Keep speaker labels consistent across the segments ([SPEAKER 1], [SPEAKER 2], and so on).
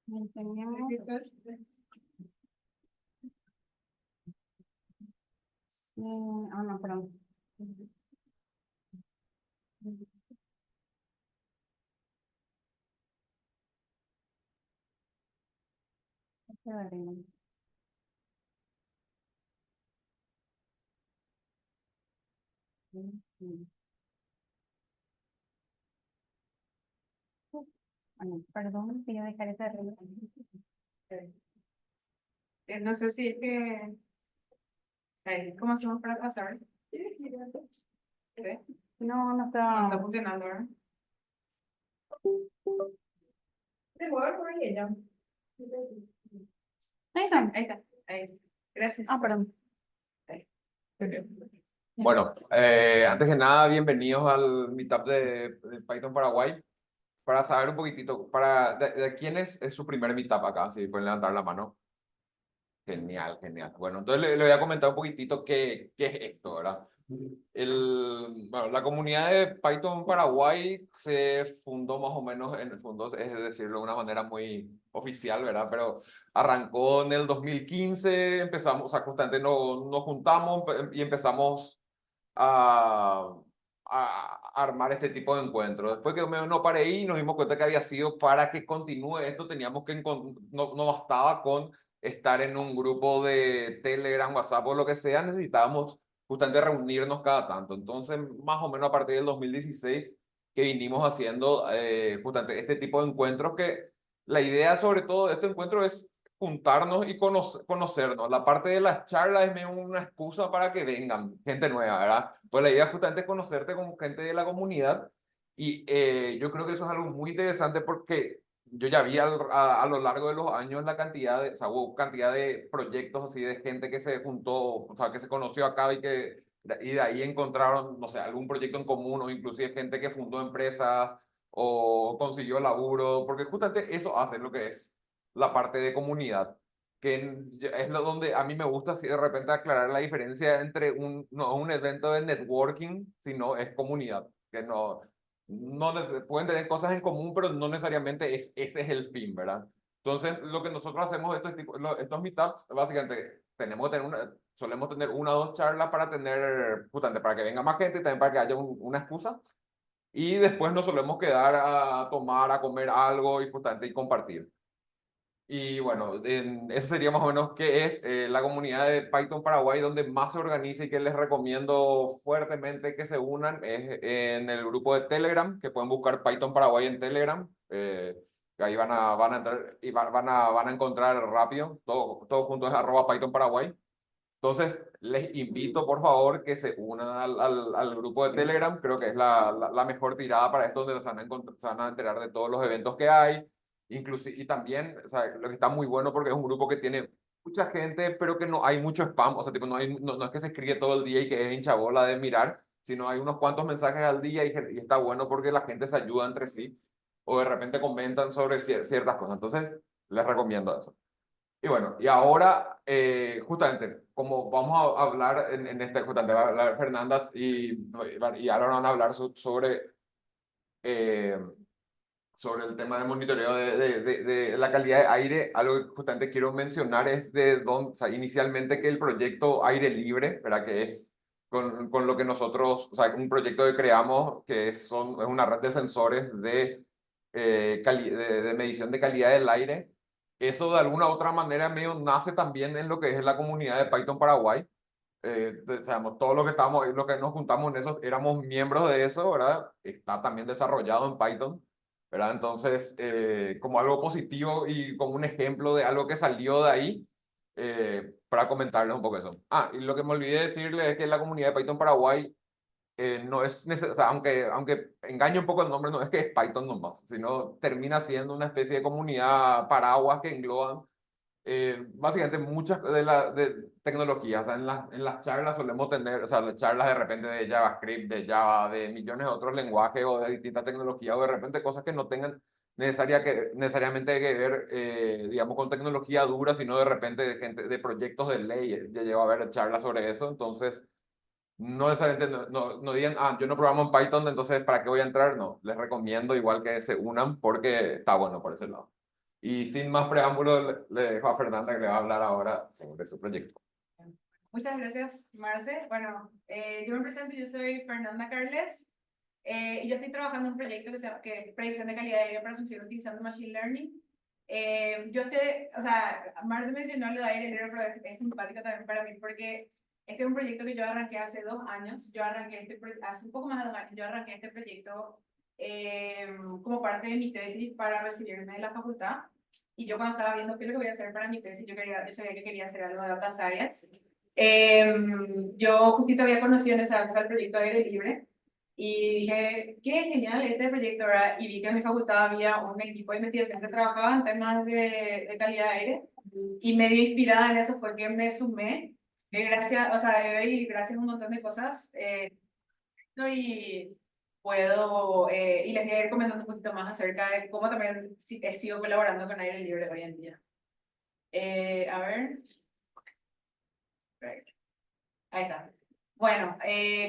[SPEAKER 1] Enseñamos. No, perdón. Perdón, que yo dejaré esa regla.
[SPEAKER 2] No sé si es que... ¿Cómo hacemos para pasar? ¿Sí?
[SPEAKER 1] No
[SPEAKER 2] No
[SPEAKER 1] está.
[SPEAKER 2] está funcionando, ¿verdad?
[SPEAKER 1] Ahí está.
[SPEAKER 2] Ahí está. Ahí. Gracias.
[SPEAKER 1] Perdón.
[SPEAKER 3] Bueno, antes que nada, bienvenidos al Meetup de Python Paraguay. Para saber un poquitito, de quién es su primer Meetup acá, si pueden levantar la mano. Genial, genial. Bueno, entonces le voy a comentar un poquitito qué es esto, ¿verdad? Bueno, la comunidad de Python Paraguay se fundó más o menos, en el fondo, es decirlo de una manera muy oficial, ¿verdad? Pero arrancó en el 2015, empezamos, o sea, constantemente nos juntamos y empezamos a armar este tipo de encuentros. Después que no paré ahí, nos dimos cuenta que había sido para que continúe esto, teníamos que no bastaba con estar en un grupo de Telegram, WhatsApp o lo que sea, necesitábamos justamente reunirnos cada tanto. Entonces, más o menos a partir del 2016 que vinimos haciendo justamente este tipo de encuentros, que la idea sobre todo de este encuentro es juntarnos y conocernos. La parte de las charlas es medio una excusa para que vengan gente nueva, ¿verdad? Pues la idea es justamente conocerte con gente de la comunidad y yo creo que eso es algo muy interesante porque yo ya vi a lo largo de los años la cantidad de, o sea, hubo cantidad de proyectos así de gente que se juntó, o sea, que se conoció acá y de ahí encontraron, no sé, algún proyecto en común o inclusive gente que fundó empresas o consiguió laburo, porque justamente eso hace lo que es la parte de comunidad, que es lo donde a mí me gusta así de repente aclarar la diferencia entre no un evento de networking, sino es comunidad, que pueden tener cosas en común, pero no necesariamente ese es el fin, ¿verdad? Entonces, lo que nosotros hacemos estos meetups, básicamente, solemos tener una o dos charlas para tener, justamente, para que venga más gente y también para que haya una excusa. Y después nos solemos quedar a tomar, a comer algo y justamente y compartir. Y bueno, eso sería más o menos qué es la comunidad de Python Paraguay, donde más se organiza y que les recomiendo fuertemente que se unan es en el grupo de Telegram, que pueden buscar Python Paraguay en Telegram. Que ahí van a entrar y van a encontrar rápido, todo junto es @Python Paraguay. Entonces, les invito por favor que se unan al grupo de Telegram, creo que es la mejor tirada para esto, donde se van a enterar de todos los eventos que hay. Inclusive, y también, o sea, lo que está muy bueno porque es un grupo que tiene mucha gente, pero que no hay mucho spam, o sea, tipo, no es que se escribe todo el día y que es hinchabola de mirar, sino hay unos cuantos mensajes al día y está bueno porque la gente se ayuda entre sí o de repente comentan sobre ciertas cosas. Entonces, les recomiendo eso. Y bueno, y ahora, justamente, como vamos a hablar justamente va a hablar Fernanda y ahora van a hablar eh, sobre el tema del monitoreo de la calidad de aire, algo que justamente quiero mencionar es o sea, inicialmente que el proyecto Aire Libre, ¿verdad? Que es con lo que nosotros, o sea, un proyecto que creamos que es una red de sensores de medición de calidad del aire. Eso de alguna u otra manera medio nace también en lo que es la comunidad de Python Paraguay. Sabemos, todo lo que lo que nos juntamos en eso, éramos miembros de eso, ¿verdad? Está también desarrollado en Python, ¿verdad? Entonces, como algo positivo y como un ejemplo de algo que salió de ahí, para comentarles un poco eso. Y lo que me olvidé decirles es que la comunidad de Python Paraguay no es necesario, o sea, aunque engañe un poco el nombre, no es que es Python nomás, sino termina siendo una especie de comunidad paraguas que engloban básicamente muchas de tecnologías. O sea, en las charlas solemos tener, o sea, las charlas de repente de JavaScript, de Java, de millones de otros lenguajes o de distintas tecnologías, o de repente cosas que no tengan necesariamente que ver, digamos, con tecnología dura, sino de repente de proyectos de ley. Ya llevo a ver charlas sobre eso. Entonces, no necesariamente, no digan, yo no programo en Python, entonces ¿para qué voy a entrar? No, les recomiendo igual que se unan porque está bueno por ese lado. Y sin más preámbulo, le dejo a Fernanda que le va a hablar ahora sobre su proyecto.
[SPEAKER 2] Muchas gracias, Marce. Bueno, yo me presento, yo soy Fernanda Carles y yo estoy trabajando en un proyecto que se llama Predicción de Calidad de Aire para Asunción utilizando Machine Learning. O sea, Marce mencionó lo de aire libre, pero es simpático también para mí porque este es un proyecto que yo arranqué hace 2 años. Yo arranqué hace un poco más de 2 años, yo arranqué este proyecto como parte de mi tesis para recibirme de la facultad. Y yo cuando estaba viendo qué es lo que voy a hacer para mi tesis, yo sabía que quería hacer algo de data science. Yo justito había conocido en esa época el proyecto Aire Libre y dije, qué genial este proyecto, ¿verdad? Y vi que en mi facultad había un equipo de investigación que trabajaba en temas de calidad de aire y medio inspirada en eso fue que me sumé. Gracias, o sea, hoy gracias a un montón de cosas y puedo, y les voy a ir comentando un poquito más acerca de cómo también sigo colaborando con Aire Libre hoy en día. A ver. Ahí está. Bueno,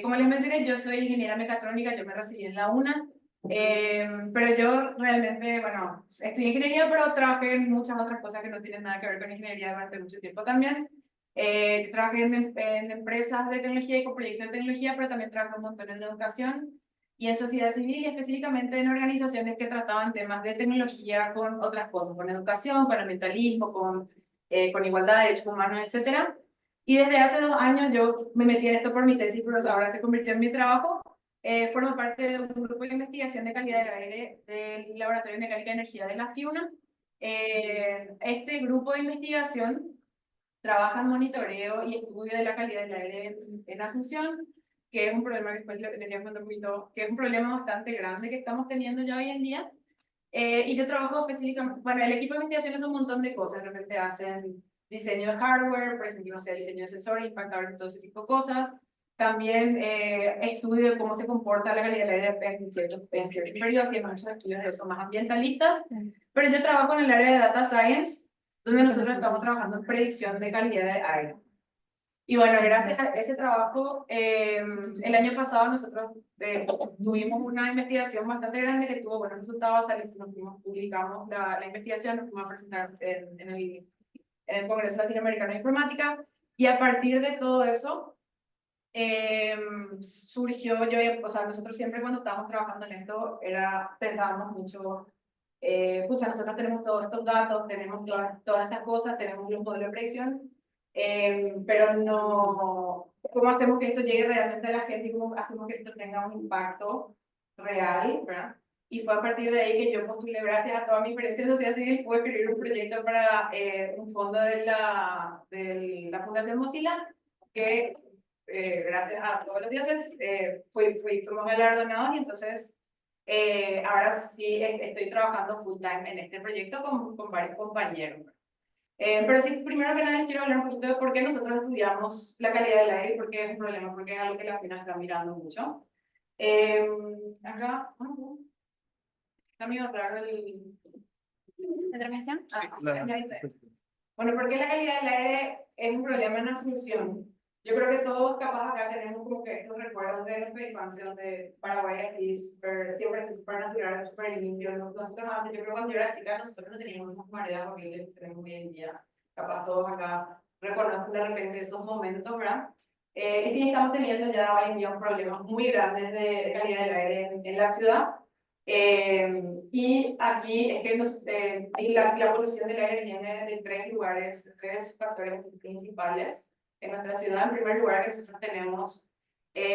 [SPEAKER 2] como les mencioné, yo soy ingeniera mecatrónica, yo me recibí en la UNA, pero yo realmente, bueno, estudié ingeniería, pero trabajé en muchas otras cosas que no tienen nada que ver con ingeniería durante mucho tiempo también. Yo trabajé en empresas de tecnología y con proyectos de tecnología, pero también trabajé un montón en educación y en sociedad civil y específicamente en organizaciones que trataban temas de tecnología con otras cosas, con educación, con ambientalismo, con igualdad de derechos humanos, etcétera. Y desde hace 2 años yo me metí en esto por mi tesis, pero ahora se convirtió en mi trabajo. Formo parte de un grupo de investigación de calidad del aire del Laboratorio de Mecánica y Energía de la FIUNA. Este grupo de investigación trabaja en monitoreo y estudio de la calidad del aire en Asunción, que es un problema que después les voy a contar un poquito, que es un problema bastante grande que estamos teniendo ya hoy en día. Y yo trabajo específicamente, bueno, el equipo de investigación es un montón de cosas, de repente hacen diseño de hardware, por ejemplo, no sé, diseño de sensores, impactadores, todo ese tipo de cosas. También estudio de cómo se comporta la calidad del aire en ciertos periodos, que hay muchos estudios de eso más ambientalistas. Pero yo trabajo en el área de data science, donde nosotros estamos trabajando en predicción de calidad de aire. Y bueno, gracias a ese trabajo, el año pasado nosotros tuvimos una investigación bastante grande que tuvo buenos resultados, publicamos la investigación, nos fuimos a presentar en el Congreso Latinoamericano de Informática, y a partir de todo eso, surgió, o sea, nosotros siempre cuando estábamos trabajando en esto, pensábamos mucho, pucha, nosotros tenemos todos estos datos, tenemos todas estas cosas, tenemos un modelo de predicción, pero no, ¿cómo hacemos que esto llegue realmente a la gente y cómo hacemos que esto tenga un impacto real, ¿verdad? Y fue a partir de ahí que yo postulé, gracias a toda mi experiencia en sociedad civil, pude escribir un proyecto para un fondo de la Fundación Mozilla, que gracias a todos los dioses fuimos galardonados y entonces ahora sí estoy trabajando full time en este proyecto con varios compañeros. Pero sí, primero que nada quiero hablar un poquito de por qué nosotros estudiamos la calidad del aire y por qué es un problema, porque es algo que la FINA está mirando mucho. Acá, está medio raro
[SPEAKER 1] ¿La transmisión?
[SPEAKER 2] ya está. Bueno, ¿por qué la calidad del aire es un problema en Asunción? Yo creo que todos capaz acá tenemos como que estos recuerdos de nuestra infancia, donde Paraguay así siempre es súper natural, súper limpio. Nosotros antes, yo creo que cuando yo era chica, nosotros no teníamos esas mareas horribles que tenemos hoy en día. Capaz todos acá reconocen de repente esos momentos, ¿verdad? Y sí estamos teniendo ya hoy en día un problema muy grande de calidad del aire en la ciudad. Y aquí es que la polución del aire viene de 3 lugares, 3 factores principales en nuestra ciudad. En primer lugar, que nosotros tenemos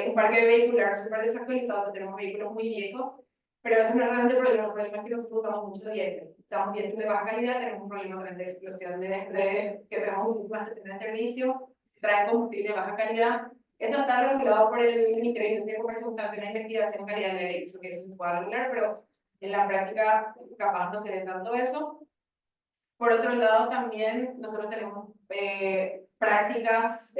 [SPEAKER 2] un parque vehicular súper desactualizado, tenemos vehículos muy viejos, pero ese no es realmente el problema es que nosotros usamos mucho diésel. Usamos diésel de baja calidad, tenemos un problema grande de explosión que tenemos muchísimas estaciones de servicio, traen combustible de baja calidad. Esto está regulado por el Ministerio de Industria y Comercio, junto a una investigación en calidad de aire, que eso se puede regular, pero en la práctica capaz no se ve tanto eso. Por otro lado, también nosotros tenemos prácticas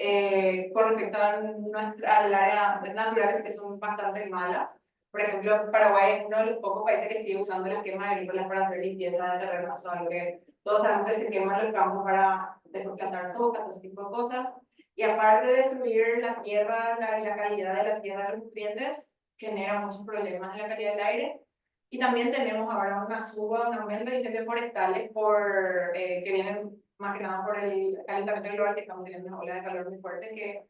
[SPEAKER 2] con respecto al área naturales que son bastante malas. Por ejemplo, Paraguay es uno de los pocos países que sigue usando las quemas agrícolas para hacer limpieza de terrenos, o sea, que todos sabemos que se queman los campos para después plantar soja, todo ese tipo de cosas. y aparte de destruir la tierra, la calidad de la tierra de los nutrientes, genera muchos problemas en la calidad del aire. Y también tenemos ahora una suba, un aumento de incendios forestales que vienen más que nada por el calentamiento global, que estamos teniendo una ola de calor muy fuerte que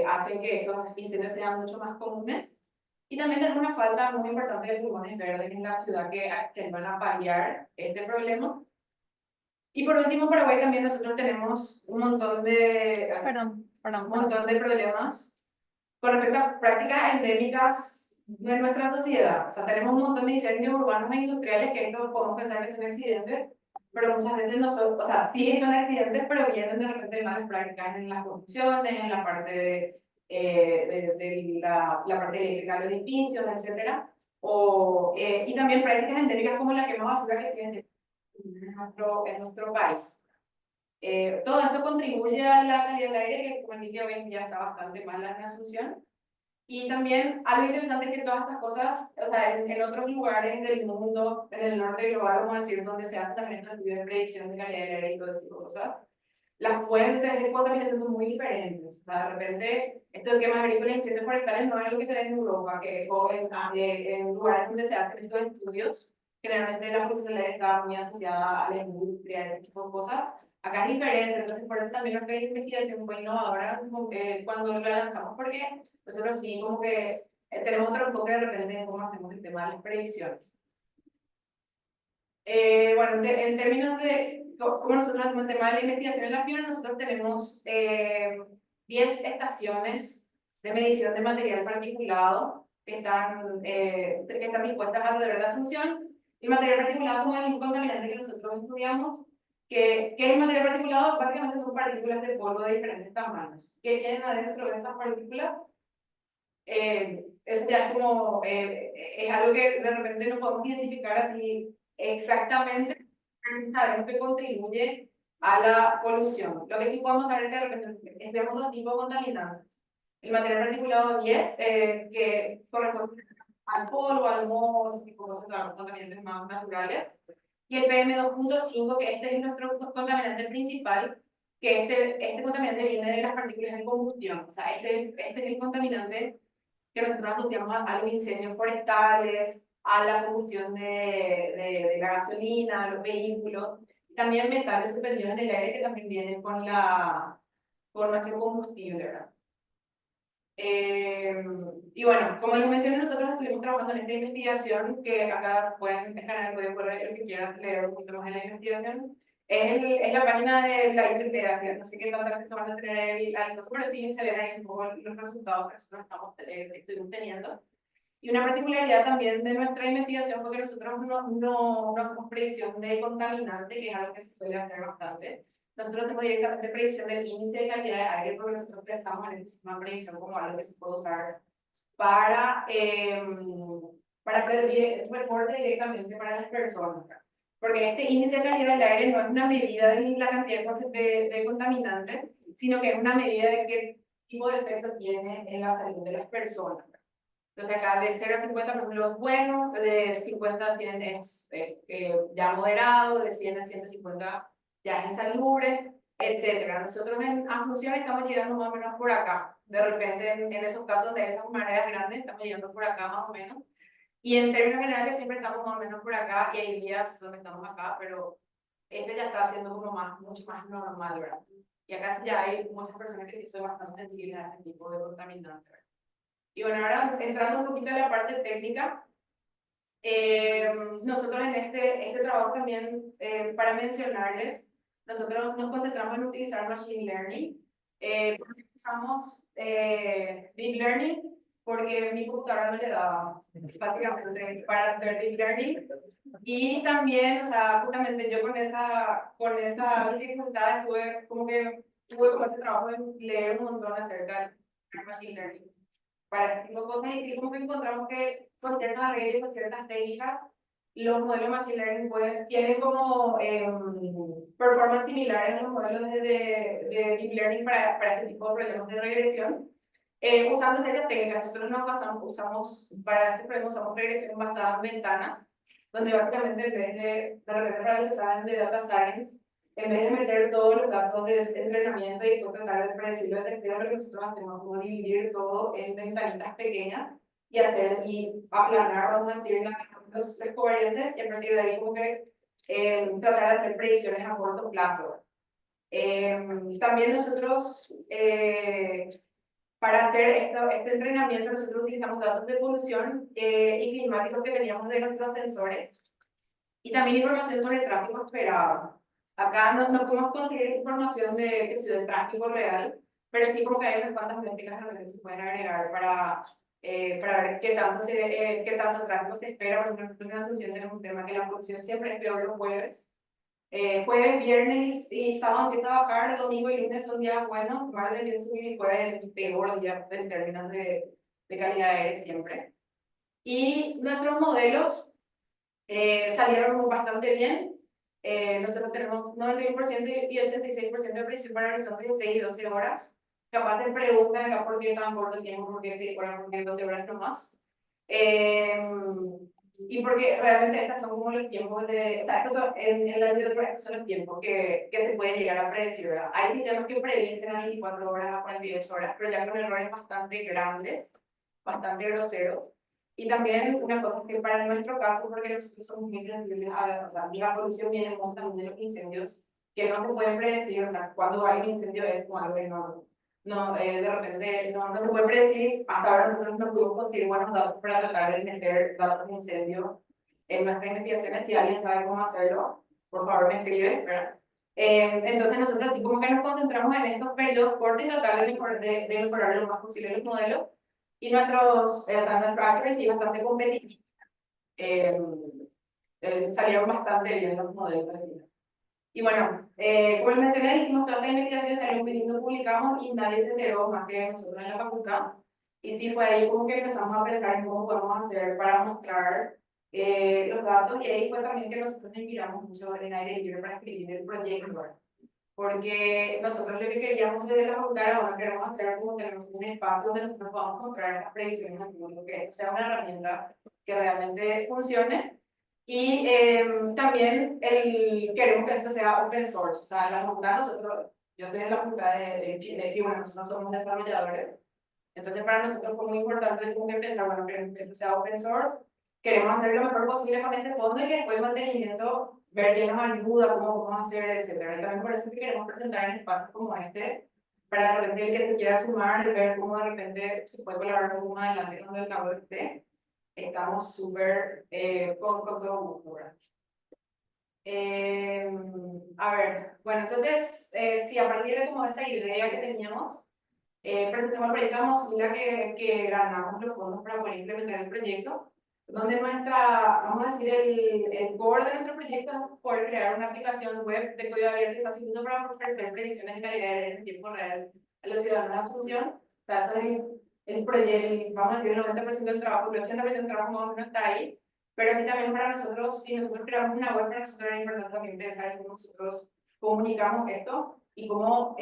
[SPEAKER 2] hacen que estos incendios sean mucho más comunes. Y también tenemos una falta muy importante de pulmones verdes en la ciudad que van a paliar este problema. Y por último, Paraguay también nosotros tenemos un montón de problemas con respecto a prácticas endémicas de nuestra sociedad. O sea, tenemos un montón de incendios urbanos e industriales que esto podemos pensar que son accidentes, pero muchas veces no son, o sea, sí son accidentes, pero vienen de repente de malas prácticas en las construcciones, en la parte de la parte eléctrica de los edificios, etcétera. Y también prácticas endémicas como la quema de basura que siguen siendo en nuestro país. Todo esto contribuye a la calidad del aire, que como dije hoy en día está bastante mala en Asunción. Y también algo interesante es que todas estas cosas, o sea, en otros lugares del mundo, en el norte global, vamos a decir, donde se hace también estos estudios de predicción de calidad del aire y todo ese tipo de cosas, las fuentes de contaminación son muy diferentes. O sea, de repente, esto de quemas agrícolas e incendios forestales no es lo que se ve en Europa, o en lugares donde se hacen estos estudios. Generalmente la polución del aire está muy asociada a la industria, ese tipo de cosas. Acá es diferente, entonces por eso también nuestra investigación fue innovadora cuando la lanzamos, porque nosotros sí como que tenemos otro enfoque de repente en cómo hacemos el tema de las predicciones. Bueno, en términos de cómo nosotros hacemos el tema de la investigación en la FINA, nosotros tenemos 10 estaciones de medición de material particulado que están dispuestas alrededor de la Asunción. El material particulado como es un contaminante que nosotros estudiamos. ¿Qué es el material particulado? Básicamente son partículas de polvo de diferentes tamaños. ¿Qué tienen adentro de esas partículas? Eso ya es como, es algo que de repente no podemos identificar así exactamente, pero sí sabemos que contribuye a la polución. Lo que sí podemos saber es que de repente tenemos dos tipos de contaminantes. El material particulado 10, que corresponde al polvo, al moho, ese tipo de cosas, son contaminantes más naturales. Y el PM2.5, que este es nuestro contaminante principal, que este contaminante viene de las partículas de combustión. O sea, este es el contaminante que nosotros asociamos a los incendios forestales, a la combustión de la gasolina, a los vehículos, también metales suspendidos en el aire que también vienen con nuestro combustible, ¿verdad? Y bueno, como les mencioné, nosotros estuvimos trabajando en esta investigación, que acá pueden escanear, pueden poner lo que quieran, leer un poquito más en la investigación. Es la página de la IEEE, no sé qué tanto acceso van a tener al caso, pero sí se ven ahí un poco los resultados que nosotros estuvimos teniendo. Y una particularidad también de nuestra investigación fue que nosotros no hacemos predicción de contaminante, que es algo que se suele hacer bastante. Nosotros hacemos directamente predicción del índice de calidad de aire, porque nosotros pensamos en el sistema de predicción como algo que se puede usar para hacer el reporte directamente para las personas. Porque este índice de calidad del aire no es una medida de la cantidad de contaminantes, sino que es una medida de qué tipo de efecto tiene en la salud de las personas. Entonces acá de 0 a 50 por ejemplo es bueno, de 50 a 100 es ya moderado, de 100 a 150 ya es insalubre, etc. Nosotros en Asunción estamos llegando más o menos por acá. De repente en esos casos de esas mareas grandes estamos llegando por acá más o menos. Y en términos generales siempre estamos más o menos por acá y hay días donde estamos acá, pero este ya está siendo como mucho más normal, ¿verdad? Y acá ya hay muchas personas que sí son bastante sensibles a este tipo de contaminantes. Y bueno, ahora entrando un poquito en la parte técnica, nosotros en este trabajo también, para mencionarles, nosotros nos concentramos en utilizar Machine Learning. Usamos Deep Learning porque mi computadora no le daba básicamente para hacer Deep Learning. Y también, o sea, justamente yo con esa dificultad tuve como ese trabajo de leer un montón acerca del Machine Learning para este tipo de cosas, y como que encontramos que con ciertos arreglos, con ciertas técnicas, los modelos Machine Learning tienen como performance similares a los modelos de Deep Learning para este tipo de problemas de regresión. Usando ciertas técnicas, nosotros usamos para este problema usamos regresión basada en ventanas, donde básicamente en vez de repente para los que saben de Data Science, en vez de meter todos los datos de entrenamiento y después tratar de predecir lo detective, lo que nosotros hacemos es como dividir todo en ventanitas pequeñas y aplanar, vamos a decir, los covariantes y a partir de ahí como que tratar de hacer predicciones a corto plazo. También nosotros, para hacer este entrenamiento, nosotros utilizamos datos de evolución y climáticos que teníamos de nuestros sensores y también información sobre el tráfico esperado. Acá no podemos conseguir información de tráfico real, pero sí como que hay unas cuantas métricas que se pueden agregar para ver qué tanto tráfico se espera. Por ejemplo, nosotros en la producción tenemos un tema que la producción siempre es peor los jueves. Jueves, viernes y sábado empieza a bajar, domingo y lunes son días buenos, martes empieza a subir y jueves el peor día en términos de calidad de aire siempre. Y nuestros modelos salieron bastante bien. Nosotros tenemos 91% y 86% de precisión para horizontes de 6 y 12 horas. Capaz se preguntan acá por qué tan corto tiempo, por qué 6 horas, por qué 12 horas nomás. Y porque realmente estas son como los tiempos de, o sea, estos son, en la literatura estos son los tiempos que se pueden llegar a predecir, ¿verdad? Hay sistemas que predicen a 24 horas, a 48 horas, pero ya con errores bastante grandes, bastante groseros. Y también una cosa que para nuestro caso, porque nosotros somos muy sensibles a, o sea, la polución viene también de los incendios, que no se pueden predecir, o sea, cuando hay un incendio es como algo enorme. No, de repente no se puede predecir. Hasta ahora nosotros no pudimos conseguir buenos datos para tratar de meter datos de incendio en nuestras investigaciones. Si alguien sabe cómo hacerlo, por favor me escribe, ¿verdad? Entonces nosotros así como que nos concentramos en estos periodos cortos y tratar de mejorar lo más posible los modelos. Y nuestra accuracy es bastante competitiva. Salieron bastante bien los modelos. Y bueno, como les mencioné, hicimos toda esta investigación, salió muy lindo, publicamos y nadie se enteró más que nosotros en la facultad. Y sí, fue ahí como que empezamos a pensar en cómo podemos hacer para mostrar los datos. Y ahí fue también que nosotros nos inspiramos mucho en Aire Libre para escribir el proyecto. Porque nosotros lo que queríamos desde la facultad, ahora queremos hacer como tener un espacio donde nosotros podamos mostrar las predicciones al público, que sea una herramienta que realmente funcione. Y también queremos que esto sea open source. O sea, en la facultad nosotros, yo soy de la facultad de FIBA, nosotros somos desarrolladores. Entonces para nosotros fue muy importante como que pensar, bueno, queremos que esto sea open source, queremos hacer lo mejor posible con este fondo y que después el mantenimiento, ver quién nos ayuda, cómo vamos a hacer, etc. Y también por eso que queremos presentar en espacios como este, para de repente el que se quiera sumar, ver cómo de repente se puede colaborar un poco más adelante cuando el cabo esté. Estamos súper con todo gusto, ¿verdad? A ver, bueno, entonces, sí, a partir de como esa idea que teníamos, presentamos el proyecto a Mozilla que ganamos los fondos para poder implementar el proyecto, donde vamos a decir, el core de nuestro proyecto es poder crear una aplicación web de código abierto y facilito para ofrecer predicciones de calidad de aire en tiempo real a los ciudadanos de Asunción. O sea, eso es el proyecto, vamos a decir, el 90% del trabajo, el 80% del trabajo más o menos está ahí, pero sí también para nosotros, si nosotros creamos una web, para nosotros es importante también pensar en cómo nosotros comunicamos esto y cómo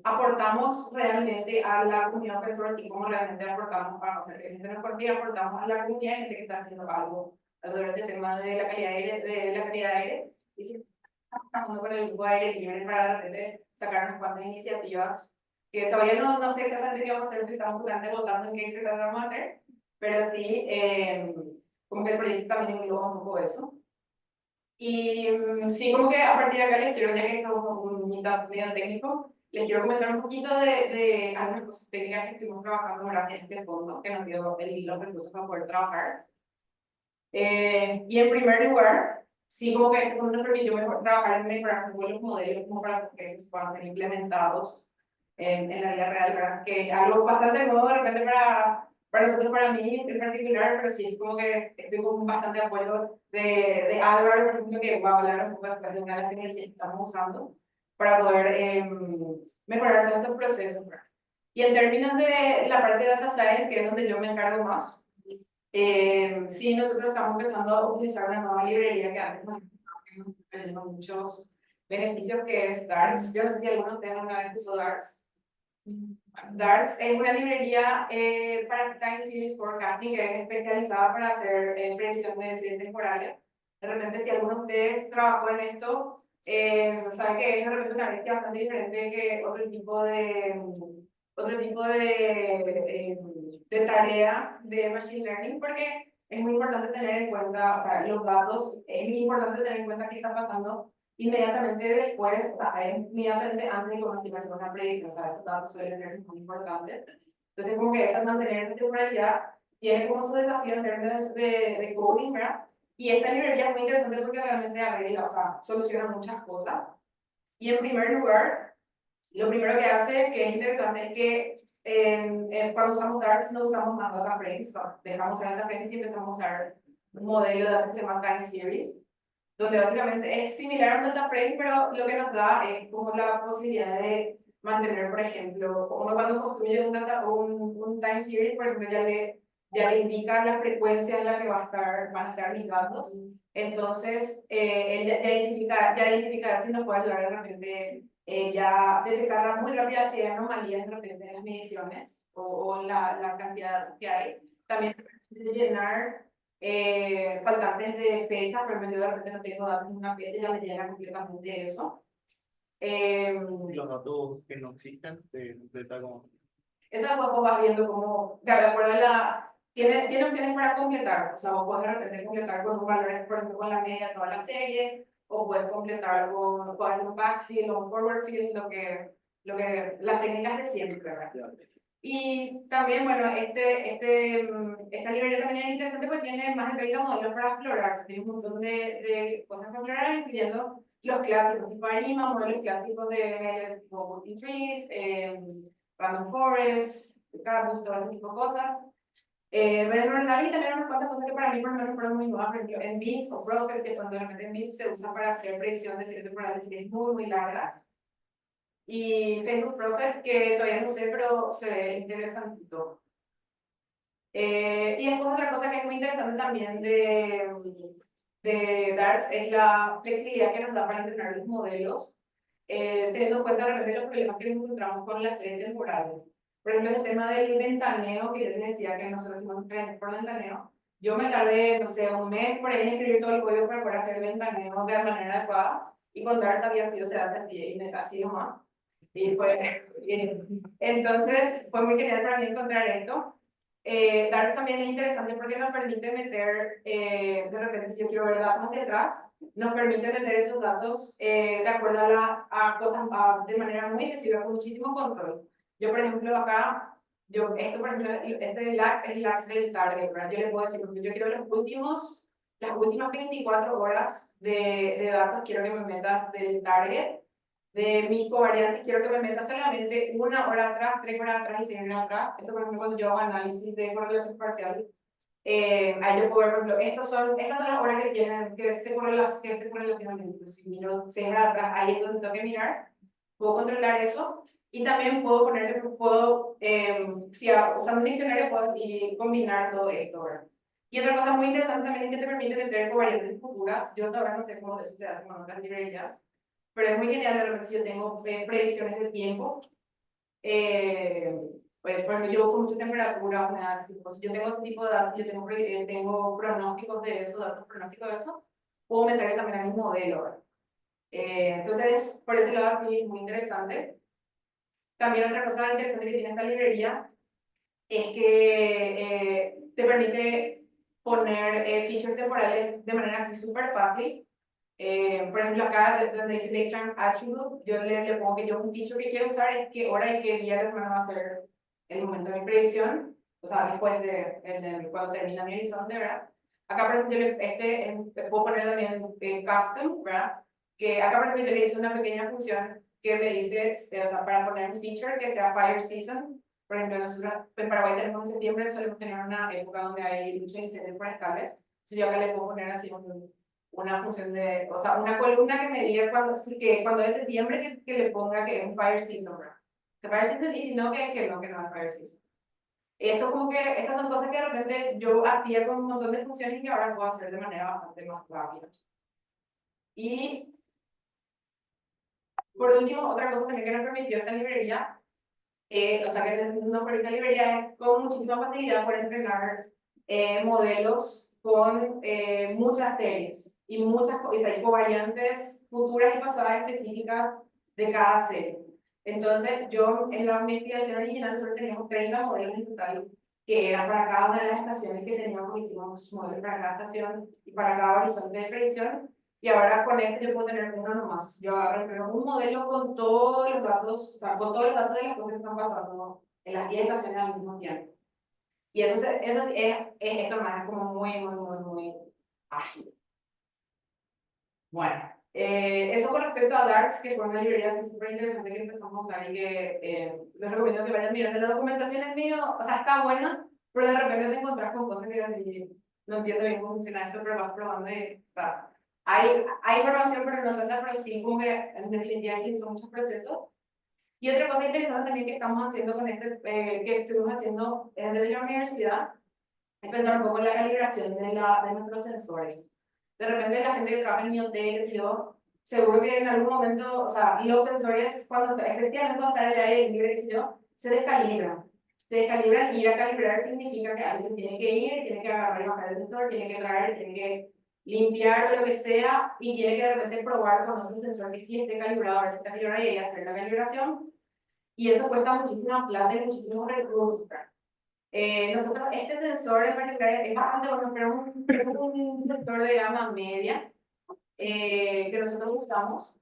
[SPEAKER 2] aportamos realmente a la comunidad open source y cómo realmente aportamos para hacer que gente nos confíe, aportamos a la comunidad gente que está haciendo algo alrededor del tema de la calidad de aire, y si estamos trabajando con el grupo de Aire Libre para de repente sacar unas cuantas iniciativas que todavía no sé exactamente qué vamos a hacer, porque estamos votando en qué exactamente vamos a hacer, pero sí, como que el proyecto también engloba un poco eso. Y sí, como que a partir de acá les quiero, ya que es un mitad técnico, les quiero comentar un poquito de algunas cosas técnicas que estuvimos trabajando gracias a este fondo que nos dio los recursos para poder trabajar. Y en primer lugar, sí, como que este fondo nos permitió trabajar en mejorar los modelos como para que puedan ser implementados en la vida real, ¿verdad? Que algo bastante nuevo de repente para nosotros, para mí en particular, pero sí, como que estoy con bastante apoyo de Álvaro, por ejemplo, que va a hablar un poco de una de las tecnologías que estamos usando para poder mejorar todos estos procesos, ¿verdad? Y en términos de la parte de Data Science, que es donde yo me encargo más, sí, nosotros estamos empezando a utilizar una nueva librería que antes nos tenemos muchos beneficios, que es Darts. Yo no sé si alguno de ustedes alguna vez usó Darts. Darts es una librería para Time Series Forecasting que es especializada para hacer predicción de incidentes temporales. De repente, si alguno de ustedes trabajó en esto, sabe que es de repente una bestia bastante diferente que otro tipo de tarea de Machine Learning, porque es muy importante tener en cuenta, o sea, los datos, es muy importante tener en cuenta qué está pasando inmediatamente después, o sea, inmediatamente antes de que una predicción, o sea, esos datos suelen ser muy importantes. Entonces, como que esa mantener esa temporalidad tiene como su desafío en términos de coding, ¿verdad? Y esta librería es muy interesante porque realmente arregla, o sea, soluciona muchas cosas. Y en primer lugar, lo primero que hace, que es interesante, es que cuando usamos DARTs no usamos más data frames, o sea, dejamos de data frames y empezamos a usar un modelo de datos que se llama time series, donde básicamente es similar a un data frame, pero lo que nos da es como la posibilidad de mantener, por ejemplo, uno cuando construye un time series, por ejemplo, ya le indica la frecuencia en la que van a estar mis datos. Entonces, él ya identificará si nos puede ayudar de repente, ya detectará muy rápido si hay anomalías de repente en las mediciones o la cantidad que hay. También llenar faltantes de fechas, por ejemplo, yo de repente no tengo datos en una fecha, ya me llena completamente eso.
[SPEAKER 4] Y los datos que no existen, de tal como...
[SPEAKER 2] Eso después vos vas viendo cómo, de acuerdo a tiene opciones para completar, o sea, vos puedes de repente completar con un valor, por ejemplo, con la media de toda la serie, o puedes completar puedes hacer un backfill o un forward fill, las técnicas de siempre, ¿verdad? Y también, bueno, esta librería también es interesante porque tiene más de 30 modelos para explorar, tiene un montón de cosas para explorar, incluyendo los clásicos tipo ARIMA, modelos clásicos de tipo Booking Trees, Random Forest, Cabus, todo ese tipo de cosas. Redes neuronales y también unas cuantas cosas que para mí por lo menos fueron muy nuevas, por ejemplo, en bits o Prophet, que son de repente en bits se usan para hacer predicción de series temporales de series muy largas. Y Facebook Prophet, que todavía no sé, pero se ve interesantito. Y después otra cosa que es muy interesante también de DARTS es la flexibilidad que nos da para entrenar los modelos, teniendo en cuenta de repente los problemas que nos encontramos con las series temporales. Por ejemplo, el tema del ventaneo, que yo les decía que nosotros hicimos por ventaneo, yo me tardé, no sé, un mes por ahí en escribir todo el código para poder hacer el ventaneo de la manera adecuada, y con DARTS había sido, se hace así nomás. Y entonces fue muy genial para mí encontrar esto. DARTS también es interesante porque nos permite meter, de repente, si yo quiero ver datos hacia atrás, nos permite meter esos datos de acuerdo a cosas de manera muy específica, con muchísimo control. Yo, por ejemplo, acá, esto, por ejemplo, este LAX es el LAX del target, ¿verdad? Yo les puedo decir, porque yo quiero las últimas 24 horas de datos, quiero que me metas del target. De mis covariantes, quiero que me metas solamente 1 hora atrás, 3 horas atrás y 6 horas atrás. Esto, por ejemplo, cuando yo hago análisis de correlación parcial, ahí yo puedo ver, por ejemplo, estas son las horas que se correlacionan. Si miro 6 horas atrás, ahí es donde tengo que mirar. Puedo controlar eso. Y también puedo ponerle, usando un diccionario, puedo así combinar todo esto, ¿verdad? Y otra cosa muy interesante también es que te permite meter covariantes futuras. Yo todavía no sé cómo eso se hace con otras librerías, pero es muy genial de repente si yo tengo predicciones de tiempo. Pues, por ejemplo, yo uso mucho temperatura, humedad, si yo tengo ese tipo de datos, yo tengo pronósticos de eso, datos pronósticos de eso, puedo meterle también a mi modelo, ¿verdad? Entonces, por ese lado sí es muy interesante. También otra cosa interesante que tiene esta librería es que te permite poner features temporales de manera así súper fácil. Por ejemplo, acá donde dice Daytime Attribute, yo le pongo que yo un feature que quiero usar es qué hora y qué día de la semana va a ser el momento de mi predicción, o sea, después cuando termina mi horizonte, ¿verdad? Acá, por ejemplo, puedo poner también custom, ¿verdad? Que acá, por ejemplo, yo le hice una pequeña función que me dice, o sea, para poner un feature que sea Fire Season. Por ejemplo, nosotros en Paraguay tenemos en septiembre, solemos tener una época donde hay muchos incendios forestales. Entonces yo acá le puedo poner así una función o sea, una columna que me diga cuando es septiembre que le ponga que es un fire season, ¿verdad? Fire season, y si no, que no es fire season. Esto como que, estas son cosas que de repente yo hacía con un montón de funciones y que ahora puedo hacer de manera bastante más rápida. Y por último, otra cosa también que nos permitió esta librería, o sea, que nos permite la librería es con muchísima facilidad poder entrenar modelos con muchas series. y muchas hay covariantes futuras y pasadas específicas de cada serie. Entonces, yo en la investigación original solo teníamos 30 modelos en total, que eran para cada una de las estaciones que teníamos, hicimos modelos para cada estación y para cada horizonte de predicción. Y ahora con este yo puedo tener uno nomás. Yo agarro un modelo con todos los datos, o sea, con todos los datos de las cosas que están pasando en las 10 estaciones al mismo tiempo. Y eso sí esto más es como muy ágil. Bueno, eso con respecto a Darts, que fue una librería así súper interesante que empezamos a usar y que les recomiendo que vayan mirando. La documentación es medio, o sea, está buena, pero de repente te encontrás con cosas que no entiendo bien cómo funciona esto, pero vas probando y está. Hay información, pero no tanta, pero sí, como que en definitiva aquí son muchos procesos. Y otra cosa interesante también que estamos haciendo con que estuvimos haciendo desde la universidad, es pensar un poco en la calibración de nuestros sensores. De repente la gente que trabaja en IoT, qué sé yo, seguro que en algún momento, o sea, los sensores, especialmente cuando están en el aire libre, qué sé yo, se descalibran. Se descalibran y ir a calibrar significa que alguien tiene que ir, tiene que agarrar y bajar el sensor, tiene que traer, tiene que limpiar o lo que sea, y tiene que de repente probar con otro sensor que sí esté calibrado, a ver si está calibrado y ahí hacer la calibración. Y eso cuesta muchísima plata y muchísimos recursos. Nosotros, este sensor en particular es bastante bueno, pero es un sensor de gama media que nosotros usamos.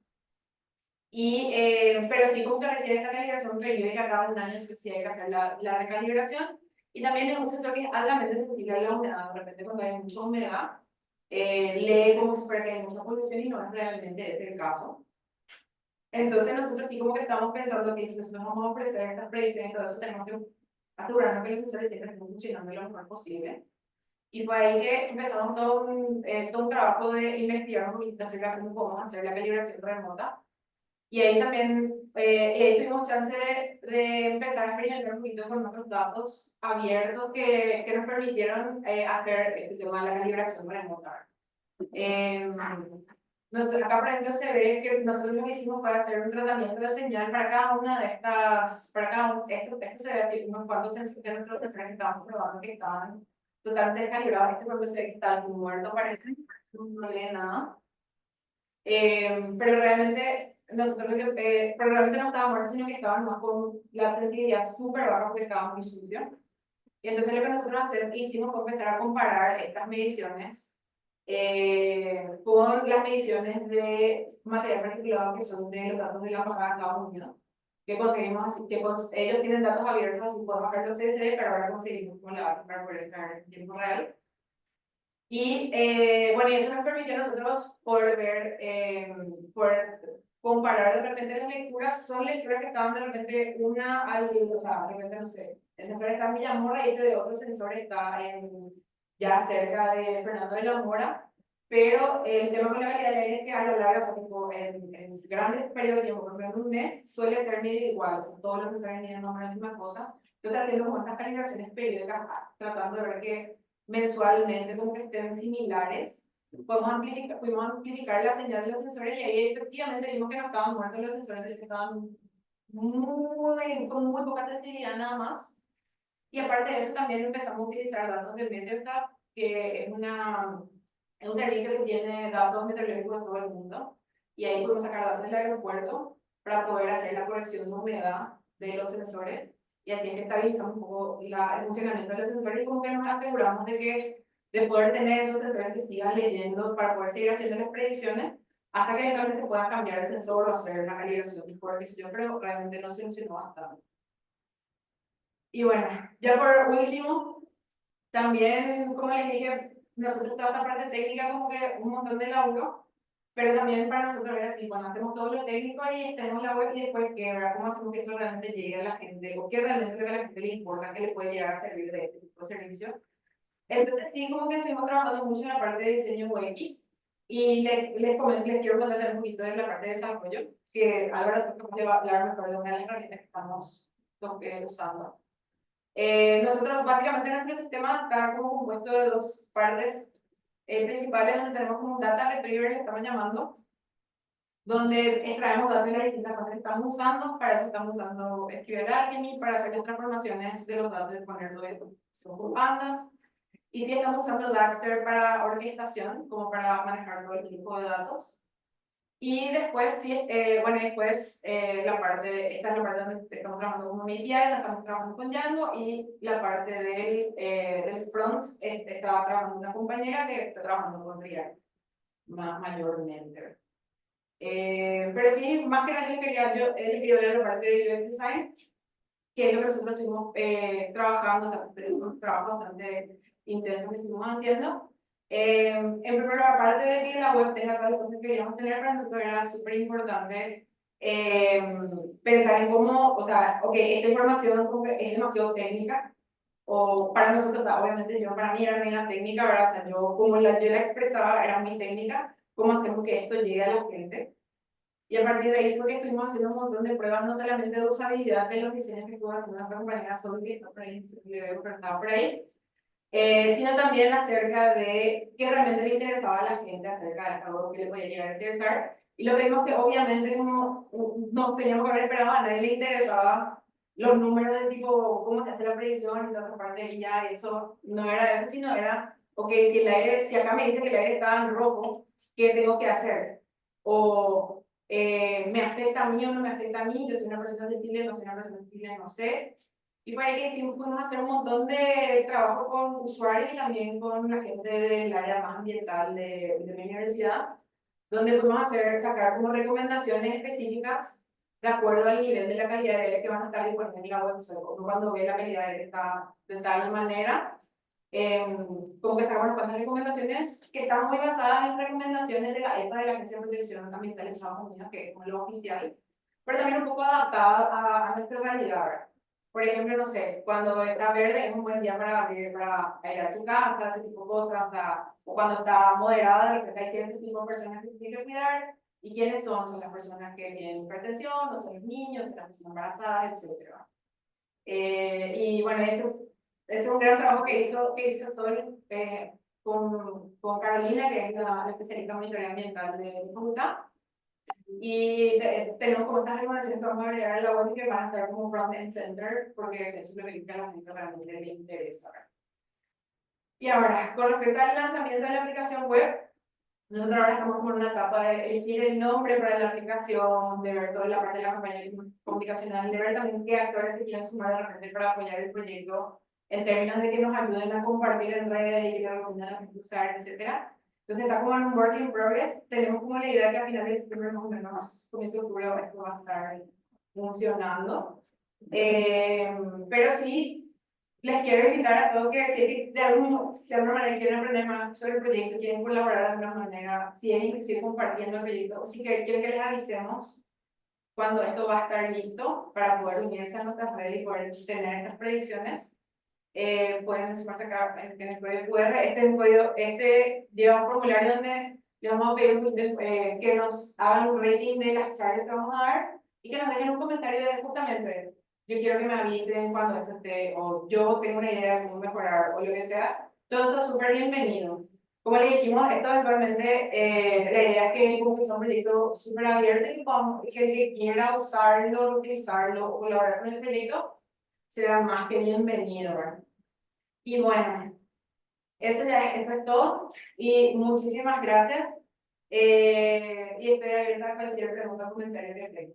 [SPEAKER 2] Pero sí, como que requiere esta calibración periódica, cada un año sí hay que hacer la recalibración. Y también es un sensor que es altamente sensible a la humedad. De repente, cuando hay mucha humedad, lee como si fuera que hay mucha polución y no es realmente ese el caso. Entonces, nosotros sí, como que estamos pensando que si nosotros vamos a ofrecer estas predicciones y todo eso, tenemos que asegurarnos que los sensores siempre estén funcionando lo mejor posible. Y fue ahí que empezamos todo un trabajo de investigar un poquito acerca de cómo podemos hacer la calibración remota. Y ahí también tuvimos chance de empezar a experimentar un poquito con otros datos abiertos que nos permitieron hacer este tema de la calibración remota. Acá, por ejemplo, se ve que nosotros lo que hicimos fue hacer un tratamiento de señal para cada una de estas, para cada uno, esto se ve así, unos cuantos de nuestros sensores que estábamos probando que estaban totalmente descalibrados. Este porque se ve que está así muerto, parece, no lee nada. Pero realmente nosotros pero realmente no estaban muertos, sino que estaban más con la sensibilidad súper baja porque estaban muy sucios. Y entonces lo que nosotros hicimos fue empezar a comparar estas mediciones con las mediciones de material particulado que son de los datos de la embajada de Estados Unidos, que conseguimos así, ellos tienen datos abiertos, así podemos bajar los CSV, pero ahora conseguimos con la base para poder entrar en tiempo real. Y bueno, y eso nos permitió a nosotros poder ver, poder comparar de repente las lecturas, son lecturas que estaban de repente o sea, de repente no sé, el sensor está en Villamorra y este de otro sensor está ya cerca de Fernando de la Mora, pero el tema con la calidad del aire es que a lo largo, o sea, tipo, en grandes periodos de tiempo, por ejemplo, un mes, suele ser medio igual, o sea, todos los sensores miden más o menos la misma cosa. Entonces, haciendo como estas calibraciones periódicas, tratando de ver que mensualmente como que estén similares, pudimos amplificar la señal de los sensores y ahí efectivamente vimos que no estaban muertos los sensores, que estaban con muy poca sensibilidad nada más. Y aparte de eso también empezamos a utilizar datos del Meteostat, que es un servicio que tiene datos meteorológicos de todo el mundo, y ahí podemos sacar datos del aeropuerto para poder hacer la corrección de humedad de los sensores, y así es que estabilizamos un poco el funcionamiento de los sensores y como que nos aseguramos de poder tener esos sensores que sigan leyendo para poder seguir haciendo las predicciones hasta que entonces se pueda cambiar el sensor o hacer la calibración mejor, que yo creo que realmente no se funcionó bastante. Y bueno, ya por último, también, como les dije, nosotros toda esta parte técnica como que un montón de laburo, pero también para nosotros ver así, cuando hacemos todo lo técnico y tenemos la web y después que, ¿verdad? ¿Cómo hacemos que esto realmente llegue a la gente? O que realmente lo que a la gente le importa, que le puede llegar a servir de este tipo de servicio. Entonces sí, como que estuvimos trabajando mucho en la parte de diseño UX y les quiero contar un poquito de la parte de desarrollo, que Álvaro le va a hablar mejor de una de las herramientas que estamos usando. Nosotros básicamente nuestro sistema está como compuesto de dos partes principales, donde tenemos como un data retriever, que estamos llamando, donde extraemos datos de las distintas cosas que estamos usando. Para eso estamos usando SQL Alchemy para hacer las transformaciones de los datos, de poner todo esto, son pandas. Y sí estamos usando Daxter para orquestación, como para manejar todo el flujo de datos. Y después, sí, bueno, después la parte, esta es la parte donde estamos trabajando con una API, la estamos trabajando con Django, y la parte del front estaba trabajando una compañera que está trabajando con React, mayormente. Pero sí, más que nada les quería ver la parte de UX Design, que es lo que nosotros estuvimos trabajando, o sea, un trabajo bastante intenso que estuvimos haciendo. En primer lugar, aparte de que la web tenga todas las cosas que queríamos tener, para nosotros era súper importante pensar en cómo, o sea, ok, esta información como que es demasiado técnica, o para nosotros, o sea, obviamente yo, para mí era mega técnica, ¿verdad? O sea, yo como yo la expresaba era muy técnica, cómo hacemos que esto llegue a la gente. Y a partir de ahí fue que estuvimos haciendo un montón de pruebas, no solamente de usabilidad de los diseños que estuvo haciendo nuestra compañera Sol, que está por ahí, por ahí, sino también acerca de qué realmente le interesaba a la gente acerca de algo que le podía llegar a interesar. Y lo que vimos que obviamente como no teníamos que haber esperado, a nadie le interesaba los números de tipo cómo se hace la predicción y toda esa parte, y ya eso no era eso, sino era, ok, si acá me dice que el aire está en rojo, ¿qué tengo que hacer? O ¿me afecta a mí o no me afecta a mí? Yo soy una persona sensible, no soy una persona sensible, no sé. Y fue ahí que hicimos, pudimos hacer un montón de trabajo con usuarios y también con la gente del área más ambiental de mi universidad, donde pudimos sacar como recomendaciones específicas de acuerdo al nivel de la calidad de aire que van a estar disponibles en la web. Uno cuando ve la calidad de aire está de tal manera, como que sacaron unas cuantas recomendaciones que están muy basadas en recomendaciones de la EPA, de la Agencia de Protección Ambiental de Estados Unidos, que es como lo oficial, pero también un poco adaptada a nuestra realidad, ¿verdad? Por ejemplo, no sé, cuando está verde es un buen día para abrir, para ir a tu casa, ese tipo de cosas, o sea, o cuando está moderada, de repente hay ciertos tipos de personas que se tienen que cuidar, y quiénes son, son las personas que tienen hipertensión, o son los niños, son las personas embarazadas, etc. Y bueno, ese es un gran trabajo que hizo Sol con Carolina, que es la especialista en monitoreo ambiental de Facultad. Y tenemos como estas recomendaciones que vamos a agregar en la web y que van a estar como front-end center, porque eso es lo que a la gente realmente le interesa. Y ahora, con respecto al lanzamiento de la aplicación web, nosotros ahora estamos como en una etapa de elegir el nombre para la aplicación, de ver toda la parte de la campaña comunicacional, de ver también qué actores se quieren sumar de repente para apoyar el proyecto, en términos de que nos ayuden a compartir en redes y que lo recomienden a la gente usar, etc. Entonces está como en un work in progress. Tenemos como la idea que a finales de septiembre, más o menos, comienzo de octubre, esto va a estar funcionando. Pero sí, les quiero invitar a todos que si de alguna manera quieren aprender más sobre el proyecto, quieren colaborar de alguna manera, si es inclusive compartiendo el proyecto, o si quieren que les avisemos cuando esto va a estar listo para poder unirse a nuestras redes y poder tener estas predicciones. Pueden sumarse acá en el código QR. Este lleva un formulario donde le vamos a pedir que nos hagan un rating de las charlas que vamos a dar y que nos dejen un comentario de justamente, yo quiero que me avisen cuando esto esté, o yo tengo una idea de cómo mejorar, o lo que sea. Todo eso es súper bienvenido. Como le dijimos, esto eventualmente, la idea es que como que sea un proyecto súper abierto y que el que quiera usarlo, utilizarlo o colaborar con el proyecto, será más que bienvenido, ¿verdad? Y bueno, eso es todo. Y muchísimas gracias. Y estoy abierta a cualquier pregunta o comentario que tengan.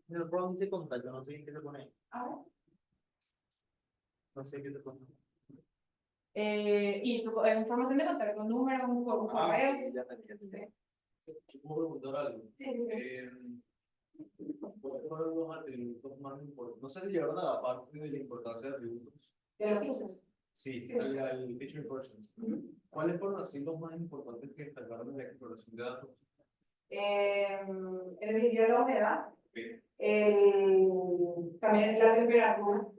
[SPEAKER 4] En el programa dice contacto, no sé en qué se pone.
[SPEAKER 2] A ver.
[SPEAKER 4] No sé qué se pone.
[SPEAKER 2] Y tu información de contacto, número, un correo.
[SPEAKER 4] Sí, ya tenía. ¿Puedo preguntar algo?
[SPEAKER 2] Sí, sí, sí.
[SPEAKER 4] ¿Cuáles fueron los atributos más importantes? No sé si llegaron a la parte de la importancia de atributos.
[SPEAKER 2] De los features.
[SPEAKER 4] Sí,
[SPEAKER 2] Sí.
[SPEAKER 4] al feature persons. ¿Cuáles fueron así los más importantes que destacaron en la exploración de datos?
[SPEAKER 2] En el video la humedad.
[SPEAKER 4] Okay.
[SPEAKER 2] También la temperatura como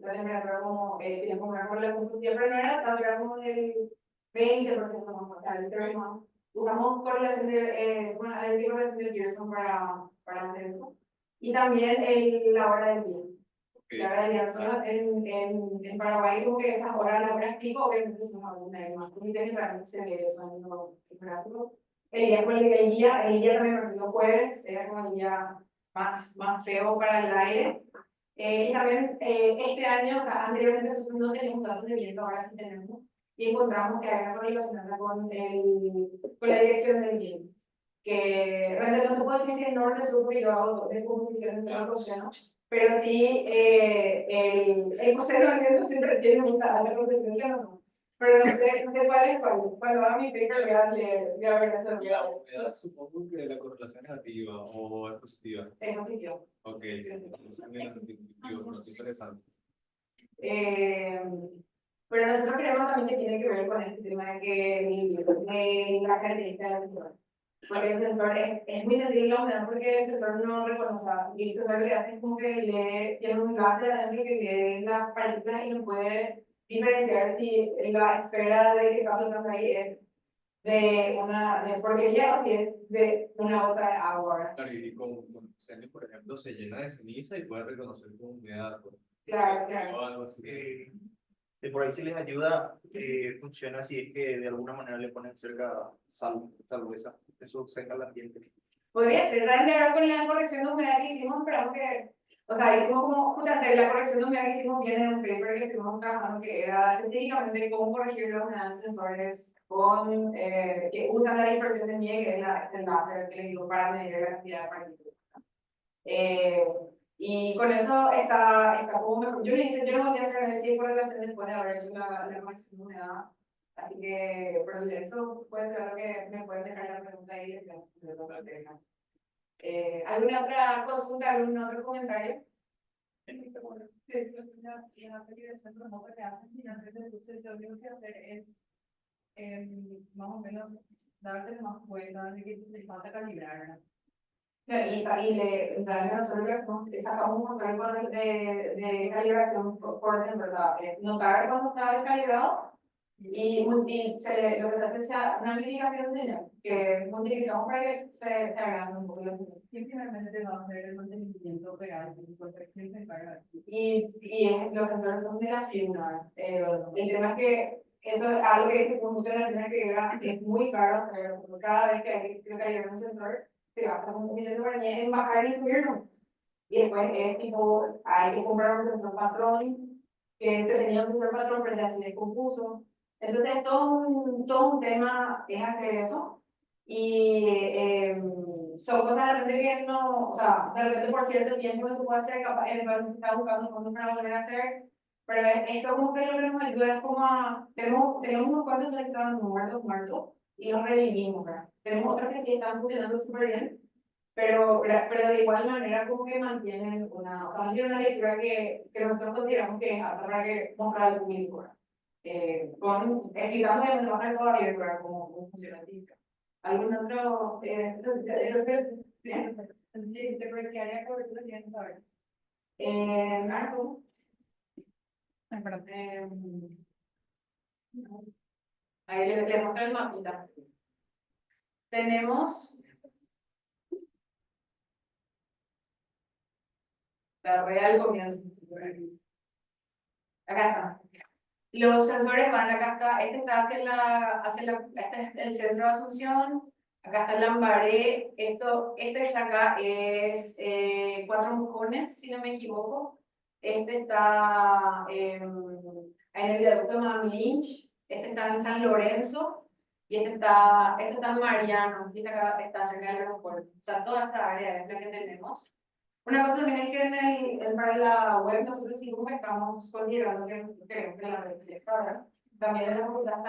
[SPEAKER 2] tenía como una correlación con tiempo, no era tanto, era como del 20% más tal, pero no. Usamos correlación bueno, la correlación de Pearson para hacer eso. Y también la hora del día.
[SPEAKER 4] Okay.
[SPEAKER 2] La hora del día, solo en Paraguay, como que esas horas, las horas pico, obviamente son algunas más comidas y realmente se ve eso en los gráficos. El día también, los jueves, era como el día más feo para el aire. Y también este año, o sea, anteriormente nosotros no teníamos datos de viento, ahora sí tenemos, y encontramos que hay una correlación con la dirección del viento, que realmente no te puedo decir si es norte, sur, porque yo hago descomposiciones en el océano, pero sí el océano del viento siempre tiene mucha alta concesión, ¿no? Pero no sé cuál es cuál. Cuando haga mi paper voy a ver eso.
[SPEAKER 4] La humedad, supongo que la correlación es negativa o es positiva.
[SPEAKER 2] Es positivo.
[SPEAKER 4] Ok, entonces es negativo, pero es interesante.
[SPEAKER 2] Pero nosotros creemos también que tiene que ver con este tema de la característica del sensor. Porque el sensor es muy sensible a la humedad porque el sensor no reconoce. Y el sensor lo que hace es como que tiene un láser adentro que lee las partículas y no puede diferenciar si la esfera de que está flotando ahí es de porquería o si es de una gota de agua.
[SPEAKER 4] Claro, y con incendio, por ejemplo, se llena de ceniza y puede reconocer con humedad.
[SPEAKER 2] Claro, claro.
[SPEAKER 4] O algo así.
[SPEAKER 5] De por ahí si les ayuda, funciona si es que de alguna manera le ponen cerca sal, tal vez eso seca el ambiente.
[SPEAKER 2] Podría ser, realmente ahora con la corrección de humedad que hicimos, esperamos que, o sea, hicimos como, justamente la corrección de humedad que hicimos viene de un paper que estuvimos trabajando que era específicamente cómo corregir la humedad en sensores que usan la dispersión de nieve, que es el láser que les digo, para medir la cantidad de partículas. Y con eso está como mejor. Yo le hice, yo no voy a hacer análisis de correlación después de haber hecho la corrección de humedad. Así que, pero eso puede ser lo que me pueden dejar la pregunta ahí. ¿Alguna otra consulta, algún otro comentario?
[SPEAKER 1] Más o menos darte más vuelta de que te falta calibrar, ¿verdad?
[SPEAKER 2] Nosotros lo que hacemos es sacamos un control de calibración por ejemplo, ¿verdad? Es notar cuando está descalibrado y lo que se hace es una modificación de señal, que modificamos para que se agrande un poco la señal.
[SPEAKER 1] Simplemente va a hacer el mantenimiento real, porque se encarga.
[SPEAKER 2] Y los sensores son de la firma. El tema es que eso es algo que mucho en la primera que es muy caro hacer, porque cada vez que hay que calibrar un sensor, se gasta como 1 millón de guaraníes en bajar y subirlo. Y después es tipo, hay que comprar un sensor patrón, que este tenía un sensor patrón, pero ya se descompuso. Entonces, todo un tema es hacer eso. Y son cosas de repente que no, o sea, de repente por cierto tiempo no se puede hacer, capaz, eventualmente se está buscando fondos para volver a hacer, pero esto como que lo que nos ayuda es como tenemos unos cuantos que estaban muertos, y los revivimos, ¿verdad? Tenemos otros que sí están funcionando súper bien, pero de igual manera como que mantienen mantienen una lectura que nosotros consideramos que es apta para que mostrar al público, ¿verdad? Explicando de manera todavía, ¿verdad? Cómo funciona el disco. ¿Algún otro?
[SPEAKER 1] ¿Qué área de cobertura tienes que saber?
[SPEAKER 2] Marco. Ahí le muestro el mapita. Tenemos la real comienzo. Acá está. Los sensores van acá está, este está este es el centro de Asunción, acá está Lambaré, este está acá es Cuatro Mojones, si no me equivoco. Este está en el viaducto Mam Lynch, este está en San Lorenzo, y este está en Mariano, y este acá está cerca del aeropuerto. O sea, toda esta área es la que tenemos. Una cosa también es que para la web nosotros sí como que estamos considerando que nosotros queremos que la red se explora. También en la facultad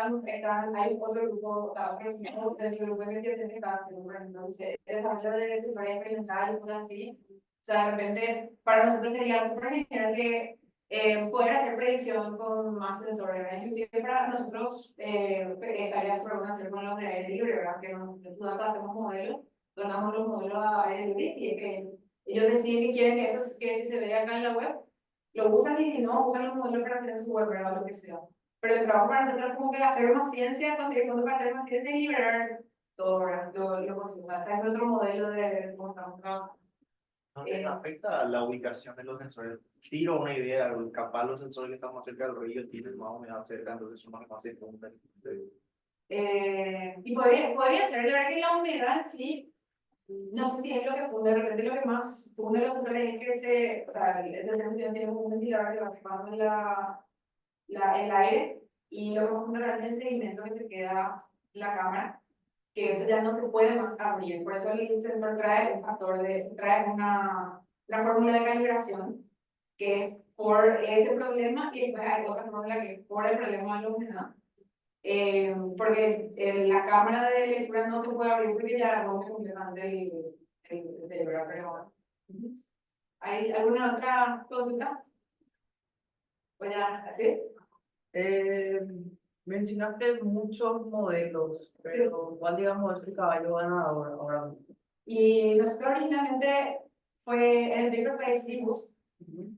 [SPEAKER 2] hay otro grupo, o sea, otro equipo del grupo de investigación que está haciendo, por ejemplo, el desarrollo de asesoría experimental y cosas así. O sea, de repente, para nosotros sería súper genial que poder hacer predicción con más sensores, ¿verdad? Inclusive para nosotros estaría súper bueno hacer con los de aire libre, ¿verdad? Que nosotros hacemos modelos, donamos los modelos a aire libre y es que ellos deciden que quieren que se vea acá en la web, lo usan y si no, usan los modelos para hacer en su web, ¿verdad? Lo que sea. Pero el trabajo para nosotros es como que hacer más ciencia, conseguir fondos para hacer más ciencia y liberar todo, ¿verdad? Lo posible. O sea, ese es nuestro modelo de cómo estamos trabajando.
[SPEAKER 5] ¿No te afecta la ubicación de los sensores? Tiro una idea, capaz los sensores que están más cerca del río tienen más humedad cerca, entonces son más cerca.
[SPEAKER 2] Y podría ser, de verdad que la humedad sí, no sé si es lo que funde, de repente lo que más funde los sensores es que o sea, el sensor tiene un ventilador que va ocupando el aire, y lo que más funde realmente es el sedimento que se queda en la cámara, que eso ya no se puede más abrir. Por eso el sensor trae un factor trae una fórmula de calibración que es por ese problema, y después hay otra fórmula que es por el problema de la humedad. Porque la cámara de lectura no se puede abrir porque ya rompe completamente el cerebro. Pero ¿hay alguna otra cosita? Pues ya, ¿sí?
[SPEAKER 6] Mencionaste muchos modelos, pero ¿cuál digamos es el caballo ganador ahora mismo?
[SPEAKER 2] Y nosotros originalmente fue el Paperface Cibus,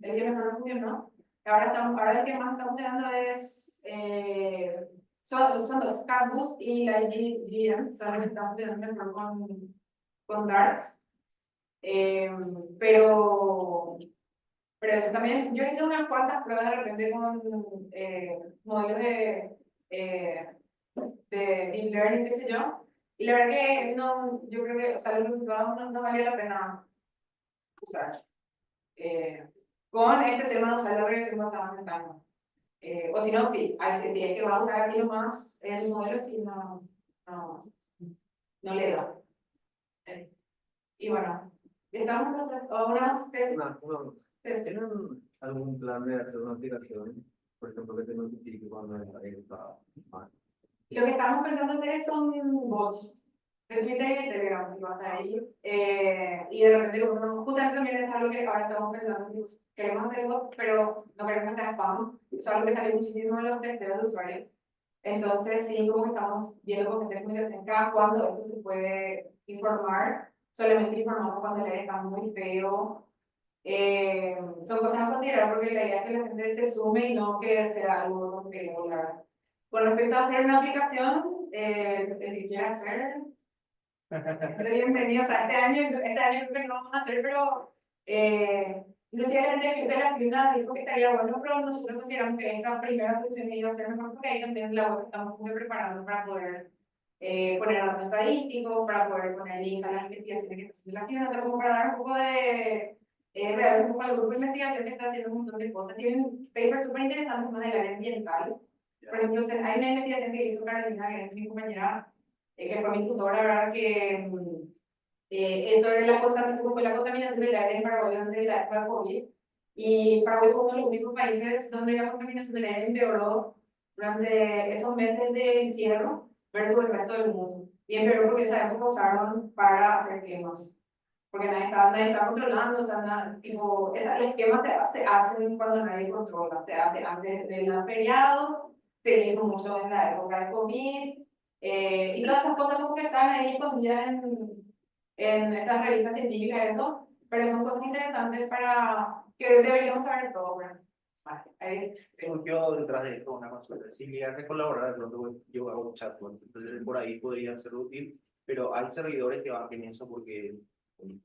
[SPEAKER 2] el que mejor funcionó. Ahora el que más estamos usando es, son los Campus y la GM, son los que estamos usando mejor con Darts. Pero eso también, yo hice unas cuantas pruebas de repente con modelos de deep learning, qué sé yo, y la verdad que no, yo creo que, o sea, los resultados no valía la pena usar. Con este tema de usar la regresión basada en ventana. O si no, sí, si es que vamos a usar así nomás el modelo, sí, no le da. Y bueno, estamos a unas...
[SPEAKER 4] ¿Tienen algún plan de hacer una aplicación, por ejemplo, que te notifique cuando está mal?
[SPEAKER 2] Lo que estamos pensando hacer son bots de Twitter y de Telegram, que van a ir. Y de repente, justamente también es algo que ahora estamos pensando, pues, queremos hacer bots, pero no queremos hacer spam. Es algo que sale muchísimo de los testeos de usuarios. Entonces, sí, como que estamos viendo con gente comunicación cada cuando esto se puede informar. Solamente informamos cuando el aire está muy feo. Son cosas a considerar porque la idea es que la gente se sume y no que sea algo que volar. Con respecto a hacer una aplicación, el que quiera hacer, bienvenido. O sea, este año creo que no vamos a hacer, pero inclusive la gente de la tienda dijo que estaría bueno, pero nosotros consideramos que esta primera solución iba a ser mejor porque ahí también la web estamos muy preparando para poder poner datos estadísticos, para poder poner links a las investigaciones que está haciendo la tienda, como para dar un poco de realce un poco al grupo de investigación que está haciendo un montón de cosas. Tienen papers súper interesantes más del área ambiental. Por ejemplo, hay una investigación que hizo Carolina, que es mi compañera, que fue mi tutora, ¿verdad? Que es sobre la contaminación del aire en Paraguay durante la época de COVID. Y Paraguay fue uno de los únicos países donde la contaminación del aire empeoró durante esos meses de encierro versus el resto del mundo. Y empeoró porque esa época usaron para hacer quemas. Porque nadie estaba controlando, o sea, tipo, los quemas se hacen cuando nadie controla, se hace antes del feriado, se hizo mucho en la época de COVID, y todas esas cosas como que están ahí escondidas en estas revistas científicas, eso, pero son cosas interesantes para que deberíamos saber todo. Bueno, vale, ahí, sí.
[SPEAKER 5] Surgió detrás de esto una consulta. Si me de colaborar, de pronto yo hago un chatbot, entonces por ahí podría ser útil, pero hay servidores que van en eso porque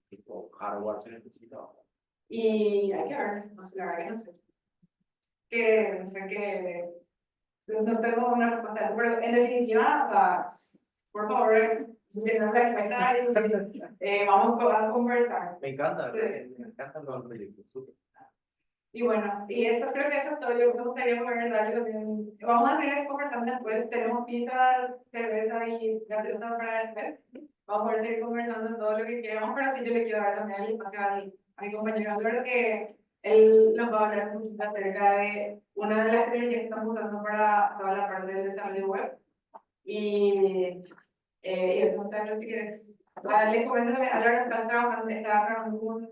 [SPEAKER 5] tipo hardware se necesita.
[SPEAKER 2] Y hay que ver, no sé, la verdad que no sé. Que, no sé, que no tengo una respuesta, pero en definitiva, o sea, por favor, que no se respuesta y vamos a conversar.
[SPEAKER 5] Me encanta, me encantan los proyectos. Súper.
[SPEAKER 2] Y bueno, y eso creo que eso es todo. Yo me gustaría poder darle también. Vamos a seguir conversando después. Tenemos pizza, cerveza y gaseosa para después. Vamos a poder seguir conversando todo lo que queramos, pero sí yo le quiero dar también el espacio a mi compañero Alberto, que él nos va a hablar un poquito acerca de una de las tecnologías que estamos usando para toda la parte del desarrollo web. Y eso es lo que quieres. Les comento que Álvaro está trabajando con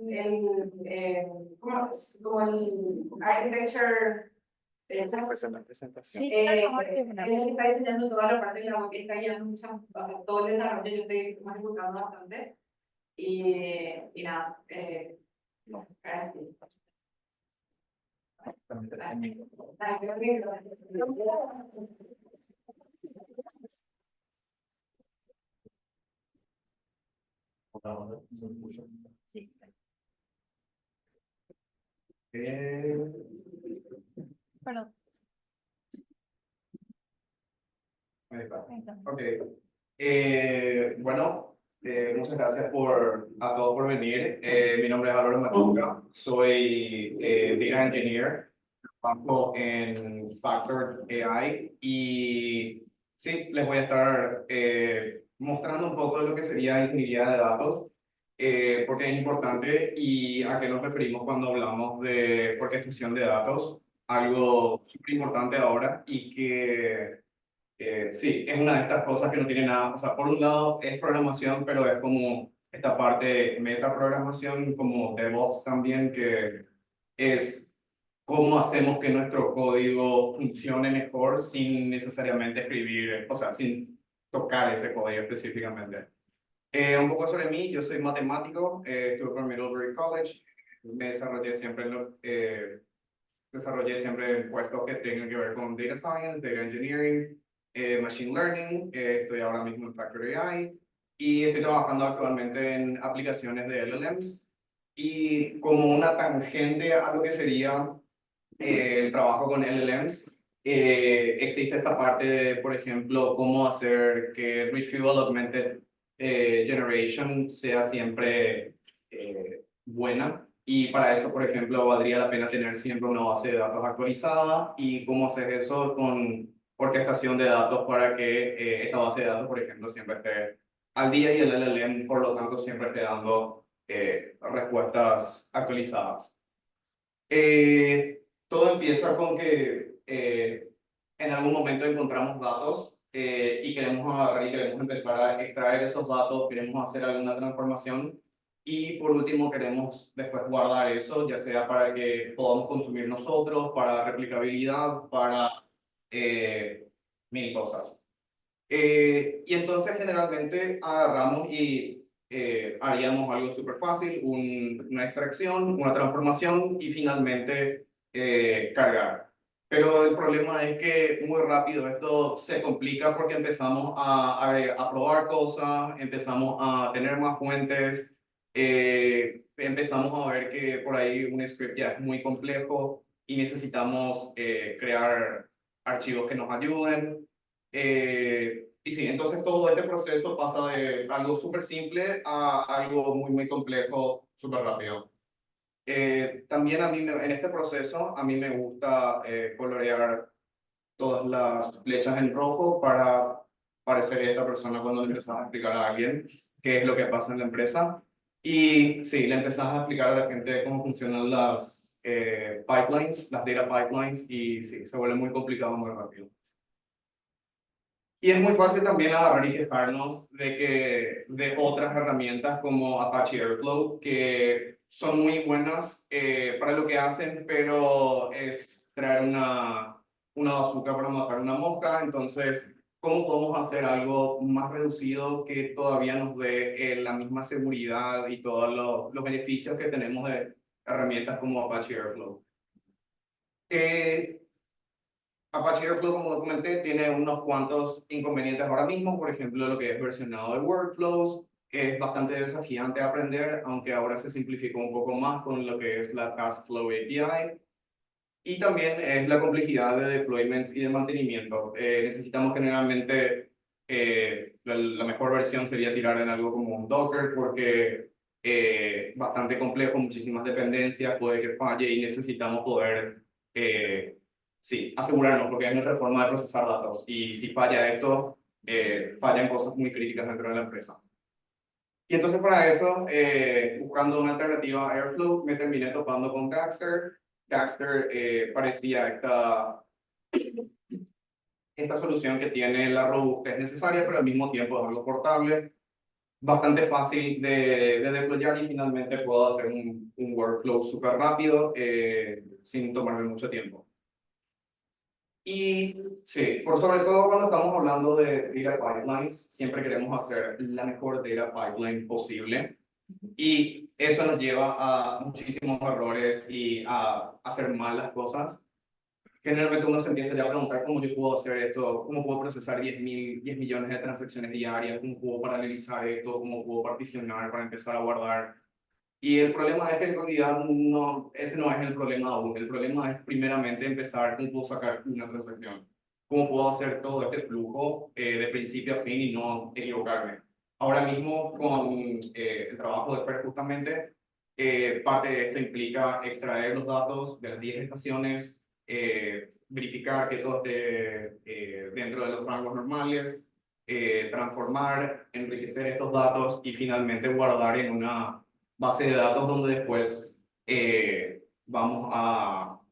[SPEAKER 2] como el architecture.
[SPEAKER 7] La presentación.
[SPEAKER 2] Él está diseñando toda la parte de la web, está guiando mucho, o sea, todo el desarrollo, yo estoy más enfocando bastante. Y nada, gracias.
[SPEAKER 7] Sí. Perdón.
[SPEAKER 8] Ahí está. Ok. Bueno, muchas gracias. gracias a todos por venir. Mi nombre es Álvaro Machuca, soy Data Engineer, trabajo en Factor AI y sí, les voy a estar mostrando un poco de lo que sería ingeniería de datos, porque es importante y a qué nos referimos cuando hablamos de orquestación de datos, algo súper importante ahora y que sí, es una de estas cosas que no tiene nada, o sea, por un lado es programación, pero es como esta parte metaprogramación, como DevOps también, que es cómo hacemos que nuestro código funcione mejor sin necesariamente escribir, o sea, sin tocar ese código específicamente. Un poco sobre mí, yo soy matemático, estuve por Middlebury College, me desarrollé siempre en puestos que tengan que ver con Data Science, Data Engineering, Machine Learning, estoy ahora mismo en Factor AI y estoy trabajando actualmente en aplicaciones de LLMs y como una tangente a lo que sería el trabajo con LLMs, existe esta parte de, por ejemplo, cómo hacer que Retrieval Augmented Generation sea siempre buena. Y para eso, por ejemplo, valdría la pena tener siempre una base de datos actualizada y cómo haces eso con orquestación de datos para que esta base de datos, por ejemplo, siempre esté al día y el LLM, por lo tanto, siempre esté dando respuestas actualizadas. Todo empieza con que en algún momento encontramos datos y queremos agarrar y queremos empezar a extraer esos datos, queremos hacer alguna transformación y por último queremos después guardar eso, ya sea para que podamos consumir nosotros, para replicabilidad, para mil cosas. Y entonces generalmente agarramos y haríamos algo súper fácil, una extracción, una transformación y finalmente cargar. Pero el problema es que muy rápido esto se complica porque empezamos a probar cosas, empezamos a tener más fuentes, empezamos a ver que por ahí un script ya es muy complejo y necesitamos crear archivos que nos ayuden. Y sí, entonces todo este proceso pasa de algo súper simple a algo muy, muy complejo, súper rápido. También en este proceso, a mí me gusta colorear todas las flechas en rojo para parecer esta persona cuando le empezás a explicar a alguien qué es lo que pasa en la empresa. Y sí, le empezás a explicar a la gente cómo funcionan las pipelines, las data pipelines, y sí, se vuelve muy complicado muy rápido. Y es muy fácil también agarrar y quejarnos de otras herramientas como Apache Airflow, que son muy buenas para lo que hacen, pero es traer una bazooka para matar una mosca. Entonces, ¿cómo podemos hacer algo más reducido que todavía nos dé la misma seguridad y todos los beneficios que tenemos de herramientas como Apache Airflow? Apache Airflow, como comenté, tiene unos cuantos inconvenientes ahora mismo, por ejemplo, lo que es versionado de workflows, que es bastante desafiante aprender, aunque ahora se simplificó un poco más con lo que es la TaskFlow API. Y también es la complejidad de deployments y de mantenimiento. Necesitamos generalmente, la mejor versión sería tirar en algo como un Docker, porque bastante complejo, muchísimas dependencias, puede que falle y necesitamos poder sí, asegurarnos, porque es nuestra forma de procesar datos. Y si falla esto, fallan cosas muy críticas dentro de la empresa. Y entonces para eso, buscando una alternativa a Airflow, me terminé topando con Dagster. Dagster parecía esta solución que tiene la robustez necesaria, pero al mismo tiempo es algo portable, bastante fácil de deployar y finalmente puedo hacer un workflow súper rápido sin tomarme mucho tiempo. Y sí, por sobre todo cuando estamos hablando de data pipelines, siempre queremos hacer la mejor data pipeline posible. Y eso nos lleva a muchísimos errores y a hacer mal las cosas. Generalmente uno se empieza ya a preguntar cómo yo puedo hacer esto, cómo puedo procesar 10 millones de transacciones diarias, cómo puedo paralelizar esto, cómo puedo particionar para empezar a guardar. Y el problema es que en realidad ese no es el problema aún. El problema es primeramente empezar cómo puedo sacar una transacción. Cómo puedo hacer todo este flujo de principio a fin y no equivocarme. Ahora mismo con el trabajo de PER justamente, parte de esto implica extraer los datos de las 10 estaciones, verificar que todo esté dentro de los rangos normales, transformar, enriquecer estos datos y finalmente guardar en una base de datos donde después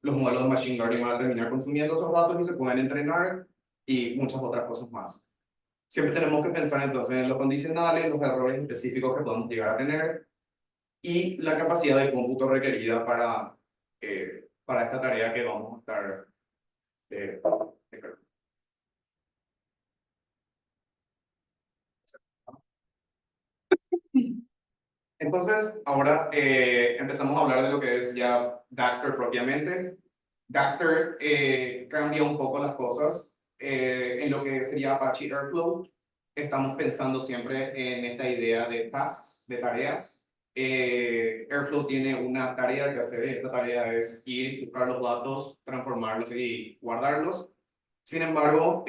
[SPEAKER 8] los modelos de Machine Learning van a terminar consumiendo esos datos y se pueden entrenar y muchas otras cosas más. Siempre tenemos que pensar entonces en los condicionales, los errores específicos que podemos llegar a tener y la capacidad de cómputo requerida para esta tarea que vamos a estar Entonces, ahora empezamos a hablar de lo que es ya Daxter propiamente. Daxter cambia un poco las cosas en lo que sería Apache Airflow. Estamos pensando siempre en esta idea de tasks, de tareas. Airflow tiene una tarea que hacer y esta tarea es ir, buscar los datos, transformarlos y guardarlos. Sin embargo,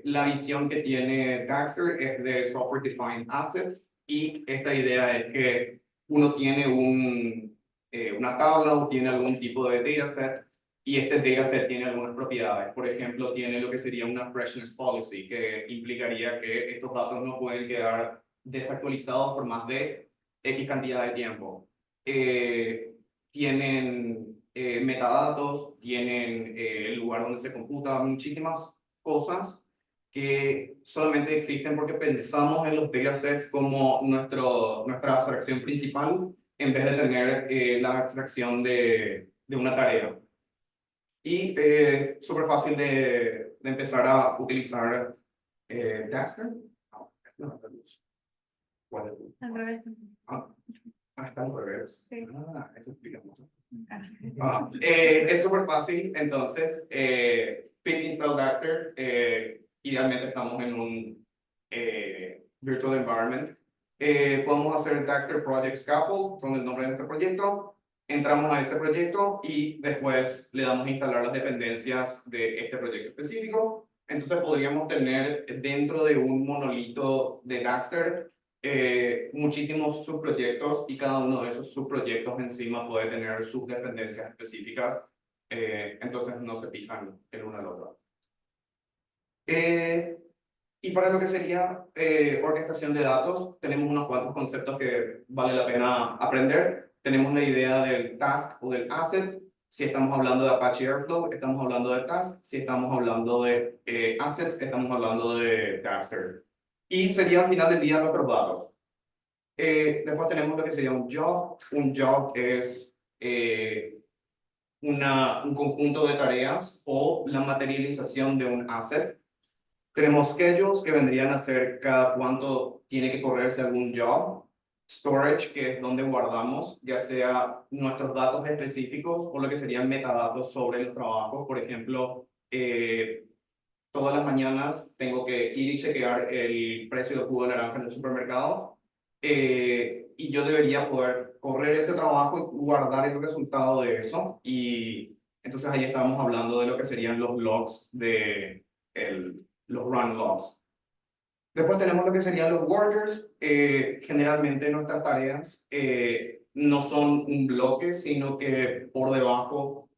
[SPEAKER 8] la visión que tiene Daxter es de Software Defined Asset y esta idea es que uno tiene una tabla o tiene algún tipo de dataset y este dataset tiene algunas propiedades. Por ejemplo, tiene lo que sería una freshness policy que implicaría que estos datos no pueden quedar desactualizados por más de X cantidad de tiempo. Tienen metadatos, tienen el lugar donde se computa, muchísimas cosas que solamente existen porque pensamos en los datasets como nuestra abstracción principal en vez de tener la abstracción de una tarea. Y súper fácil de empezar a utilizar Daxter.
[SPEAKER 7] Al revés.
[SPEAKER 8] Está al revés.
[SPEAKER 7] Sí.
[SPEAKER 8] Eso explica mucho. Es súper fácil, entonces, pip install Daxter, idealmente estamos en un virtual environment. Podemos hacer Daxter Project Scaffold, son el nombre de nuestro proyecto. Entramos a ese proyecto y después le damos a instalar las dependencias de este proyecto específico. Entonces podríamos tener dentro de un monolito de Daxter muchísimos subproyectos y cada uno de esos subproyectos encima puede tener sus dependencias específicas, entonces no se pisan el uno al otro. Y para lo que sería orquestación de datos, tenemos unos cuantos conceptos que vale la pena aprender. Tenemos la idea del task o del asset. Si estamos hablando de Apache Airflow, estamos hablando de task. Si estamos hablando de assets, estamos hablando de Daxter. Y sería al final del día nuestros datos. Después tenemos lo que sería un job. Un job es un conjunto de tareas o la materialización de un asset. Tenemos schedules que vendrían a ser cada cuánto tiene que correrse algún job. Storage, que es donde guardamos, ya sea nuestros datos específicos o lo que serían metadatos sobre los trabajos. Por ejemplo, todas las mañanas tengo que ir y chequear el precio del jugo de naranja en el supermercado. Y yo debería poder correr ese trabajo y guardar el resultado de eso. Y entonces ahí estamos hablando de lo que serían los logs los run logs. Después tenemos lo que serían los workers. Generalmente nuestras tareas no son un bloque, sino que por debajo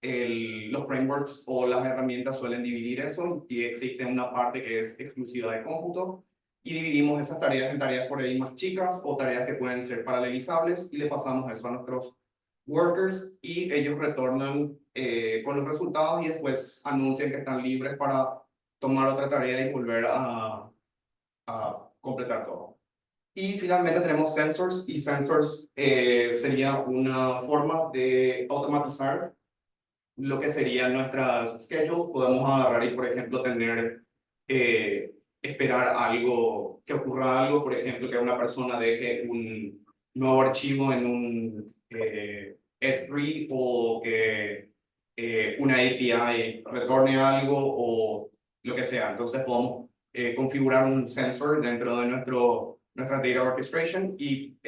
[SPEAKER 8] los frameworks o las herramientas suelen dividir eso y existe una parte que es exclusiva de cómputo y dividimos esas tareas en tareas por ahí más chicas o tareas que pueden ser paralelizables y le pasamos eso a nuestros workers y ellos retornan con los resultados y después anuncian que están libres para tomar otra tarea y volver a completar todo. Y finalmente tenemos sensors y sensors sería una forma de automatizar lo que serían nuestras schedules. Podemos agarrar y por ejemplo tener esperar algo, que ocurra algo, por ejemplo que una persona deje un nuevo archivo en un S3 o que una API retorne algo o lo que sea. Entonces podemos configurar un sensor dentro de nuestra data orchestration y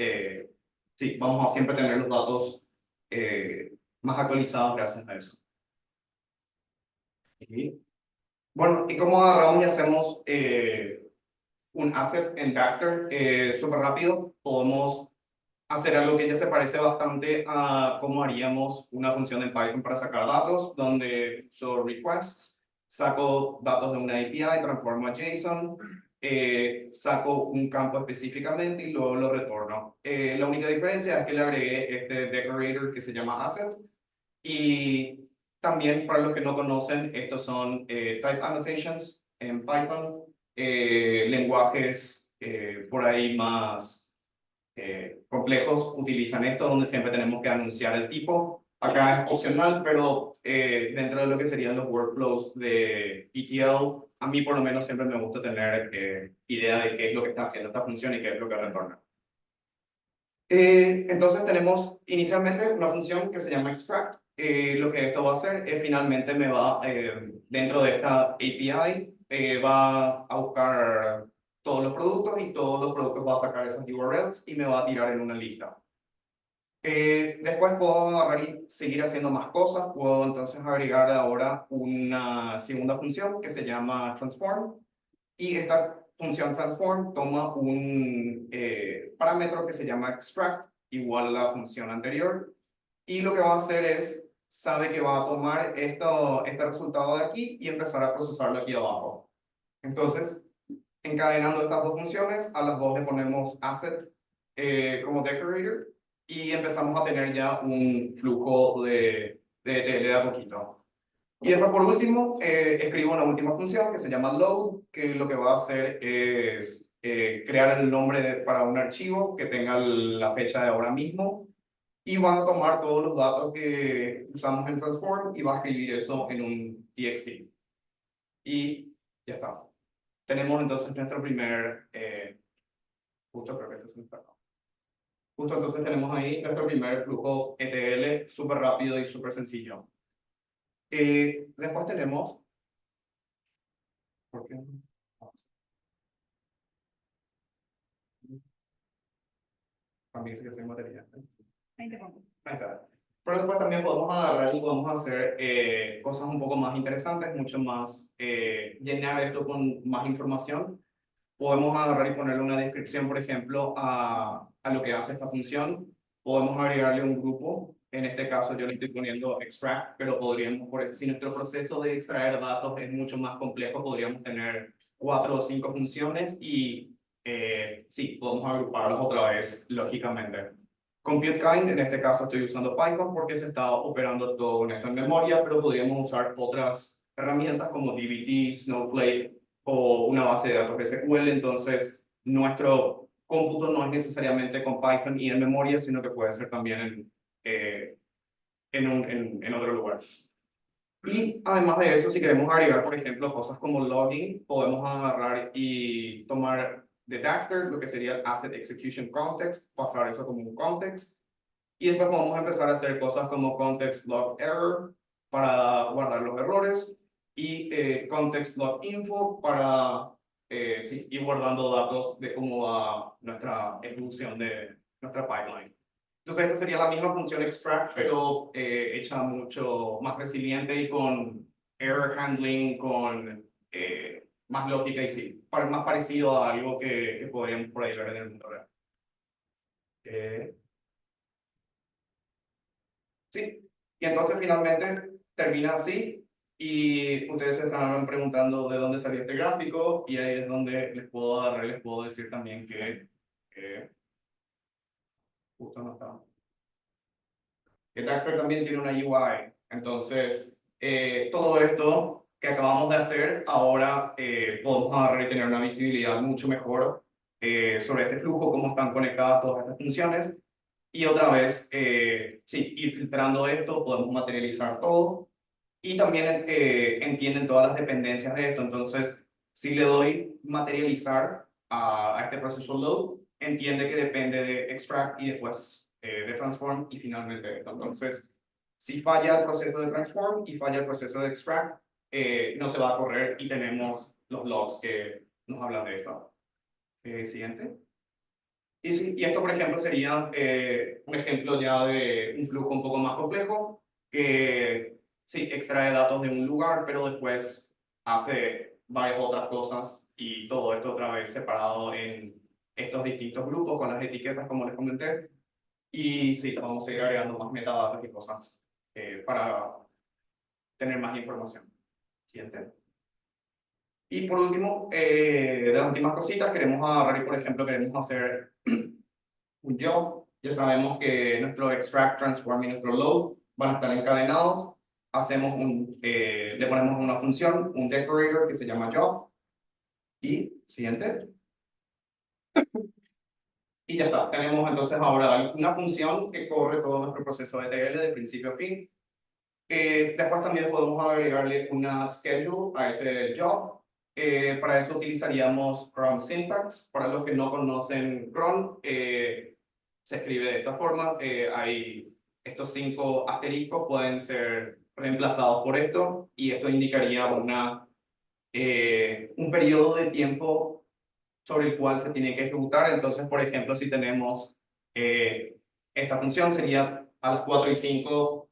[SPEAKER 8] sí, vamos a siempre tener los datos más actualizados gracias a eso. Bueno, ¿y cómo agarramos y hacemos un asset en Dagster súper rápido. Podemos hacer algo que ya se parece bastante a cómo haríamos una función en Python para sacar datos, donde uso requests, saco datos de una API, transformo a JSON, saco un campo específicamente y luego lo retorno. La única diferencia es que le agregué este decorator que se llama asset, y también para los que no conocen, estos son type annotations en Python, lenguajes por ahí más complejos utilizan esto, donde siempre tenemos que anunciar el tipo. Acá es opcional, pero dentro de lo que serían los workflows de ETL, a mí por lo menos siempre me gusta tener idea de qué es lo que está haciendo esta función y qué es lo que retorna. Entonces tenemos inicialmente una función que se llama extract. Lo que esto va a hacer es finalmente me va, dentro de esta API, va a buscar todos los productos y todos los productos va a sacar esas URLs y me va a tirar en una lista. Después puedo agarrar y seguir haciendo más cosas. Puedo entonces agregar ahora una segunda función que se llama transform. Y esta función transform toma un parámetro que se llama extract, igual a la función anterior. Y lo que va a hacer es, sabe que va a tomar este resultado de aquí y empezar a procesarlo aquí abajo. Entonces, encadenando estas dos funciones, a las dos le ponemos asset como decorator y empezamos a tener ya un flujo de ETL de a poquito. Y después, por último, escribo una última función que se llama load, que lo que va a hacer es crear el nombre para un archivo que tenga la fecha de ahora mismo y va a tomar todos los datos que usamos en Transform y va a escribir eso en un txt. Y ya está. Tenemos entonces nuestro primer, justo creo que esto es un perdón. Justo entonces tenemos ahí nuestro primer flujo ETL súper rápido y súper sencillo. Después tenemos, ¿por qué? También si yo tengo batería.
[SPEAKER 1] 20 puntos.
[SPEAKER 8] Ahí está. Pero después también podemos agarrar y podemos hacer cosas un poco más interesantes, mucho más, llenar esto con más información. Podemos agarrar y ponerle una descripción, por ejemplo, a lo que hace esta función. Podemos agregarle un grupo. En este caso yo le estoy poniendo extract, pero podríamos, si nuestro proceso de extraer datos es mucho más complejo, podríamos tener 4 o 5 funciones y sí, podemos agruparlos otra vez, lógicamente. Compute Kind, en este caso estoy usando Python porque se está operando todo esto en memoria, pero podríamos usar otras herramientas como dbt, Snowflake o una base de datos SQL. Entonces, nuestro cómputo no es necesariamente con Python y en memoria, sino que puede ser también en otro lugar. Y además de eso, si queremos agregar, por ejemplo, cosas como logging, podemos agarrar y tomar de Dagster lo que sería el Asset Execution Context, pasar eso como un context. Y después podemos empezar a hacer cosas como Context Log Error para guardar los errores y Context Log Info para sí, ir guardando datos de cómo va nuestra ejecución de nuestra pipeline. Entonces, esta sería la misma función extract, pero hecha mucho más resiliente y con error handling, con más lógica y sí, más parecido a algo que podríamos por ahí ver en el mundo real. Sí, y entonces finalmente termina así y ustedes se estarán preguntando de dónde salió este gráfico y ahí es donde les puedo agarrar, les puedo decir también que justo no está. Que Dagster también tiene una UI, entonces todo esto que acabamos de hacer ahora podemos agarrar y tener una visibilidad mucho mejor sobre este flujo, cómo están conectadas todas estas funciones. Y otra vez, sí, ir filtrando esto, podemos materializar todo. Y también entienden todas las dependencias de esto. Entonces, si le doy materializar a este proceso load, entiende que depende de extract y después de transform y finalmente esto. Entonces, si falla el proceso de transform y falla el proceso de extract, no se va a correr y tenemos los logs que nos hablan de esto. Siguiente. Y esto, por ejemplo, sería un ejemplo ya de un flujo un poco más complejo que sí extrae datos de un lugar, pero después hace varias otras cosas y todo esto otra vez separado en estos distintos grupos con las etiquetas como les comenté. Y sí, vamos a ir agregando más metadatos y cosas para tener más información. Siguiente. Y por último, de las últimas cositas, queremos agarrar y, por ejemplo, queremos hacer un job. Ya sabemos que nuestro extract, transform y nuestro load van a estar encadenados. Hacemos le ponemos una función, un decorator que se llama job. Y siguiente. Y ya está. Tenemos entonces ahora una función que corre todo nuestro proceso de ETL de principio a fin. Después también podemos agregarle una schedule a ese job. Para eso utilizaríamos cron syntax. Para los que no conocen cron, se escribe de esta forma. Hay estos 5 asteriscos pueden ser reemplazados por esto y esto indicaría un periodo de tiempo sobre el cual se tiene que ejecutar. Entonces, por ejemplo, si tenemos esta función sería a las 4 y 5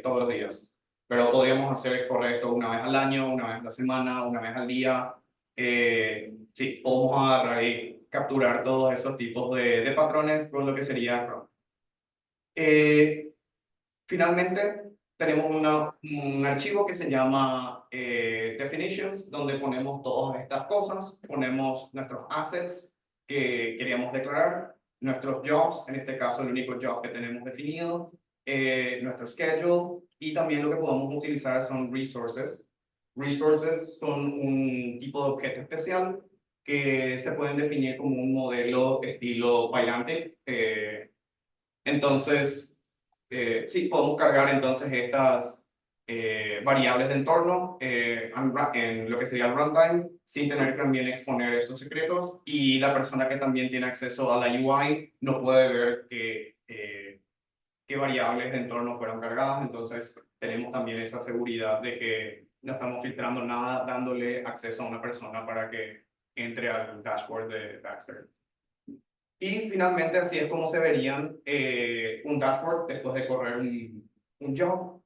[SPEAKER 8] todos los días. Pero podríamos hacer correr esto una vez al año, una vez a la semana, una vez al día. Sí, podemos agarrar y capturar todos esos tipos de patrones con lo que sería cron. Finalmente, tenemos un archivo que se llama definitions, donde ponemos todas estas cosas. Ponemos nuestros assets que queríamos declarar, nuestros jobs, en este caso el único job que tenemos definido, nuestro schedule, y también lo que podemos utilizar son resources. Resources son un tipo de objeto especial que se pueden definir como un modelo estilo Pydantic. Entonces, sí, podemos cargar entonces estas variables de entorno en lo que sería el runtime, sin tener que también exponer esos secretos, y la persona que también tiene acceso a la UI no puede ver qué variables de entorno fueron cargadas. Entonces tenemos también esa seguridad de que no estamos filtrando nada, dándole acceso a una persona para que entre al dashboard de Baxter. Y finalmente así es como se verían un dashboard después de correr un job.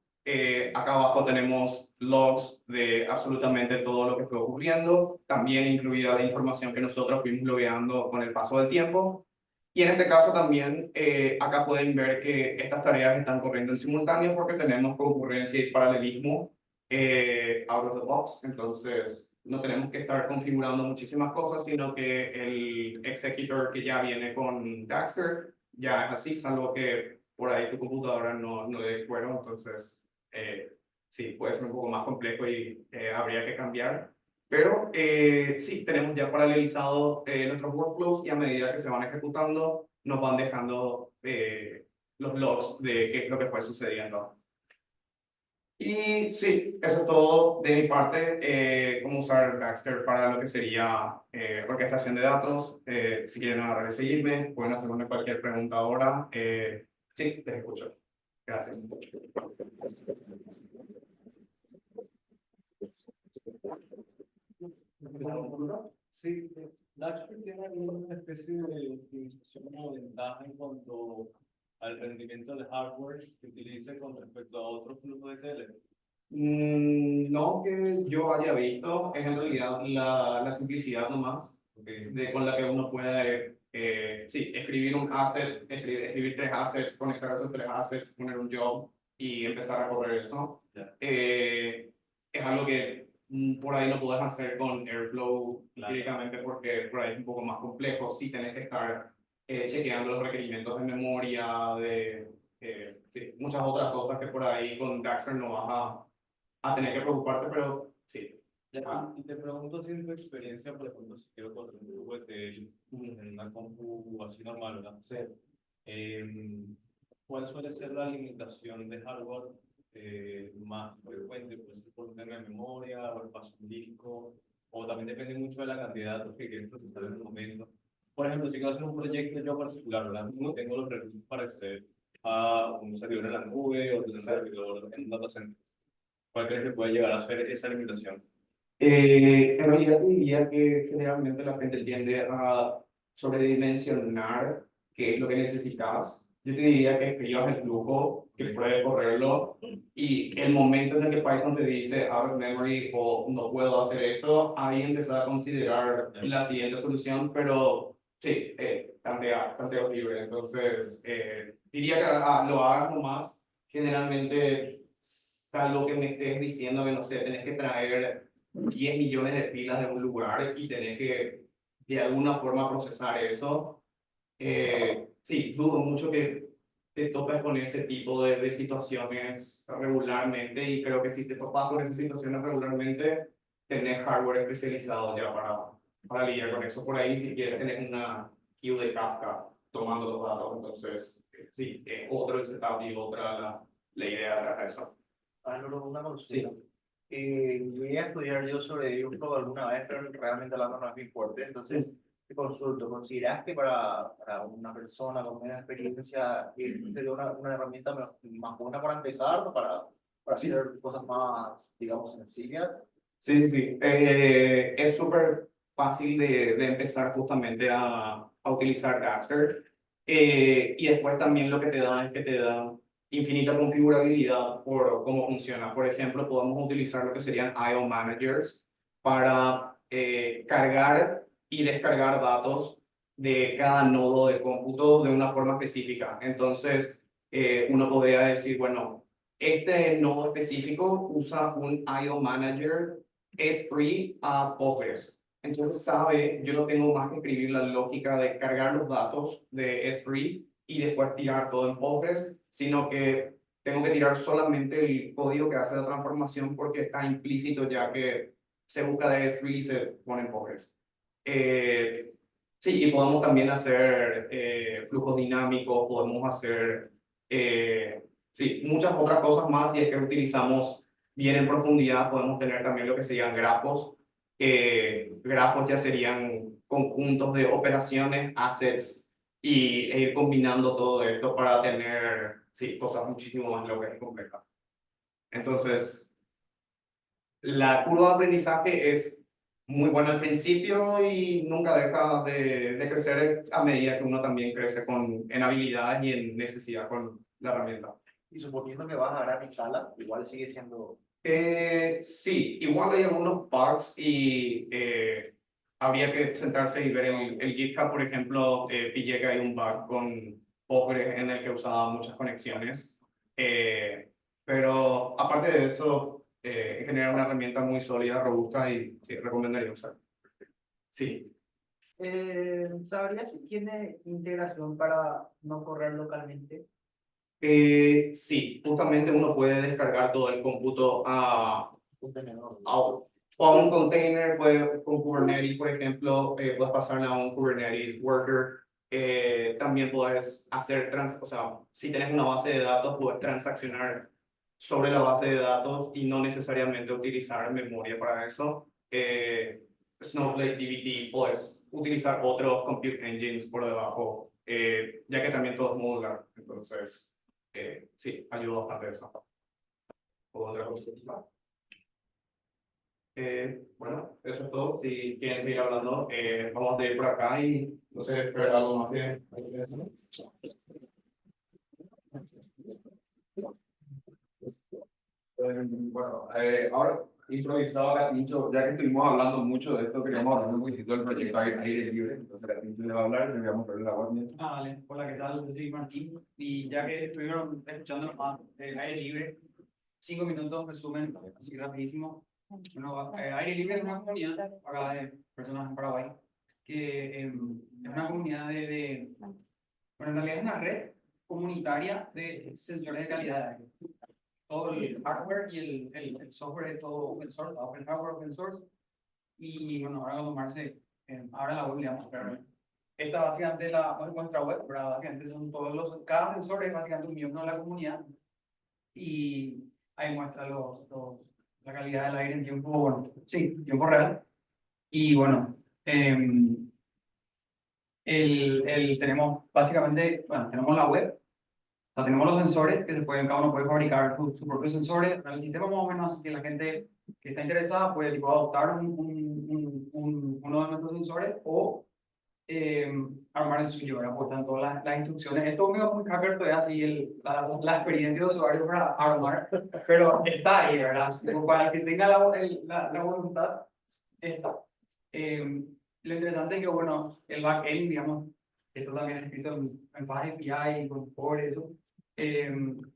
[SPEAKER 8] Acá abajo tenemos logs de absolutamente todo lo que fue ocurriendo, también incluida la información que nosotros fuimos logueando con el paso del tiempo. Y en este caso también, acá pueden ver que estas tareas están corriendo en simultáneo porque tenemos concurrencia y paralelismo out of the box. Entonces, no tenemos que estar configurando muchísimas cosas, sino que el executor que ya viene con Dagster ya es así, salvo que por ahí tu computadora no de acuerdo. Entonces, sí, puede ser un poco más complejo y habría que cambiar. Pero sí, tenemos ya paralelizado nuestros workflows y a medida que se van ejecutando, nos van dejando los logs de qué es lo que fue sucediendo. Y sí, eso es todo de mi parte, cómo usar Baxter para lo que sería orquestación de datos. Si quieren agarrar y seguirme, pueden hacerme cualquier pregunta ahora. Sí, les escucho. Gracias.
[SPEAKER 9] Sí, Dashboard tiene alguna especie de optimización o ventaja en cuanto al rendimiento del hardware que utilice con respecto a otros flujos de tele.
[SPEAKER 8] No que yo haya visto, es en realidad la simplicidad nomás, con la que uno puede sí, escribir un asset, escribir 3 assets, conectar esos 3 assets, poner un job y empezar a correr eso. Es algo que por ahí no puedes hacer con Airflow directamente porque por ahí es un poco más complejo. Sí tenés que estar chequeando los requerimientos de memoria, sí, muchas otras cosas que por ahí con Dagster no vas a tener que preocuparte, pero sí.
[SPEAKER 9] Y te pregunto si en tu experiencia, por ejemplo, si quiero correr un VTL en una compu así normal, ¿verdad? Sí. ¿Cuál suele ser la limitación de hardware más frecuente? ¿Puede ser por un tema de memoria o espacio en disco? O también depende mucho de la cantidad de datos que quieres procesar en el momento. Por ejemplo, si quiero hacer un proyecto yo particular, ¿verdad? No tengo los recursos para acceder a un servidor en la nube o un servidor en un data center. ¿Cuál crees que puede llegar a ser esa limitación?
[SPEAKER 8] En realidad diría que generalmente la gente tiende a sobredimensionar qué es lo que necesitas yo te diría que escribas el flujo, que pruebes correrlo, y el momento en el que Python te dice out of memory o no puedo hacer esto, ahí empezar a considerar la siguiente solución, pero sí, tanteo libre. Entonces, diría que lo hagas nomás. Generalmente, salvo que me estés diciendo que, no sé, tenés que traer 10 millones de filas de un lugar y tenés que de alguna forma procesar eso. Sí, dudo mucho que te topes con ese tipo de situaciones regularmente, y creo que si te topas con esas situaciones regularmente, tenés hardware especializado ya para lidiar con eso. Por ahí, si quieres, tenés una queue de Kafka tomando los datos. Entonces, sí, otro el setup y otra la idea de eso.
[SPEAKER 5] Ah, no, una consulta. Voy a estudiar yo sobre Airflow alguna vez, pero realmente hablando no es muy fuerte. Entonces, te consulto, ¿consideras que para una persona con menos experiencia sería una herramienta más buena para empezar o para hacer cosas más, digamos, sencillas?
[SPEAKER 8] Sí, sí, sí. Es súper fácil de empezar justamente a utilizar Dagster. Y después también lo que te da es que te da infinita configurabilidad por cómo funciona. Por ejemplo, podemos utilizar lo que serían I/O managers para cargar y descargar datos de cada nodo de cómputo de una forma específica. Entonces, uno podría decir, bueno, este nodo específico usa un I/O manager S3 a Postgres. Entonces sabe, yo no tengo más que escribir la lógica de cargar los datos de S3 y después tirar todo en Postgres, sino que tengo que tirar solamente el código que hace la transformación porque está implícito ya que se busca de S3 y se pone en Postgres. Sí, y podemos también hacer flujos dinámicos, podemos hacer sí, muchas otras cosas más. Si es que utilizamos bien en profundidad, podemos tener también lo que serían grafos. Grafos ya serían conjuntos de operaciones, assets, e ir combinando todo esto para tener, sí, cosas muchísimo más locas y complejas. Entonces, la curva de aprendizaje es muy buena al principio y nunca deja de crecer a medida que uno también crece en habilidades y en necesidad con la herramienta.
[SPEAKER 5] Y suponiendo que vas a gran escala, igual sigue siendo...
[SPEAKER 8] Sí, igual hay algunos bugs y habría que sentarse y ver el GitHub. Por ejemplo, pillé que hay un bug con Postgres en el que usaba muchas conexiones. Pero aparte de eso, en general una herramienta muy sólida, robusta, y sí, recomendaría usar. Sí.
[SPEAKER 6] ¿Sabrías si tiene integración para no correr localmente?
[SPEAKER 8] Sí, justamente uno puede descargar todo el cómputo
[SPEAKER 5] un tenedor.
[SPEAKER 8] o a un container, con Kubernetes, por ejemplo, puedes pasarle a un Kubernetes worker. También puedes hacer, o sea, si tienes una base de datos, puedes transaccionar sobre la base de datos y no necesariamente utilizar memoria para eso. Snowflake DBT, puedes utilizar otros compute engines por debajo, ya que también todo es modular. Entonces, sí, ayuda bastante eso. Otra cosa. Bueno, eso es todo. Si quieren seguir hablando, vamos a ir por acá y no sé, esperar algo más que...
[SPEAKER 3] Bueno, ahora improvisado Gatincho, ya que estuvimos hablando mucho de esto, queríamos hablar un poquito del proyecto Aire Libre. Entonces Gatincho le va a hablar y le voy a mostrar la web.
[SPEAKER 10] Vale, hola, ¿qué tal? Yo soy Martín, y ya que estuvieron escuchando más del Aire Libre, 5 minutos resumen, así rapidísimo. Bueno, Aire Libre es una comunidad acá de personas en Paraguay, que es una comunidad bueno, en realidad es una red comunitaria de sensores de calidad de aire. Todo el hardware y el software es todo open source, open hardware, open source. Y bueno, ahora cuando Marce, ahora la web le vamos a mostrar. Esta básicamente nuestra web, pero básicamente son todos cada sensor es básicamente un miembro de la comunidad, y ahí muestra la calidad del aire en tiempo, bueno, sí, tiempo real. Y bueno, tenemos básicamente, bueno, tenemos la web. O sea, tenemos los sensores que cada uno puede fabricar sus propios sensores. El sistema más o menos, que la gente que está interesada puede tipo, adoptar uno de nuestros sensores o armar el suyo, ¿verdad? Por tanto, las instrucciones, esto mío es muy hacker todavía así, la experiencia de usuario para armar, pero está ahí, ¿verdad? Como para el que tenga la voluntad, está. Lo interesante es que, bueno, el backend, digamos, esto también es escrito en Fast API, con Core, eso.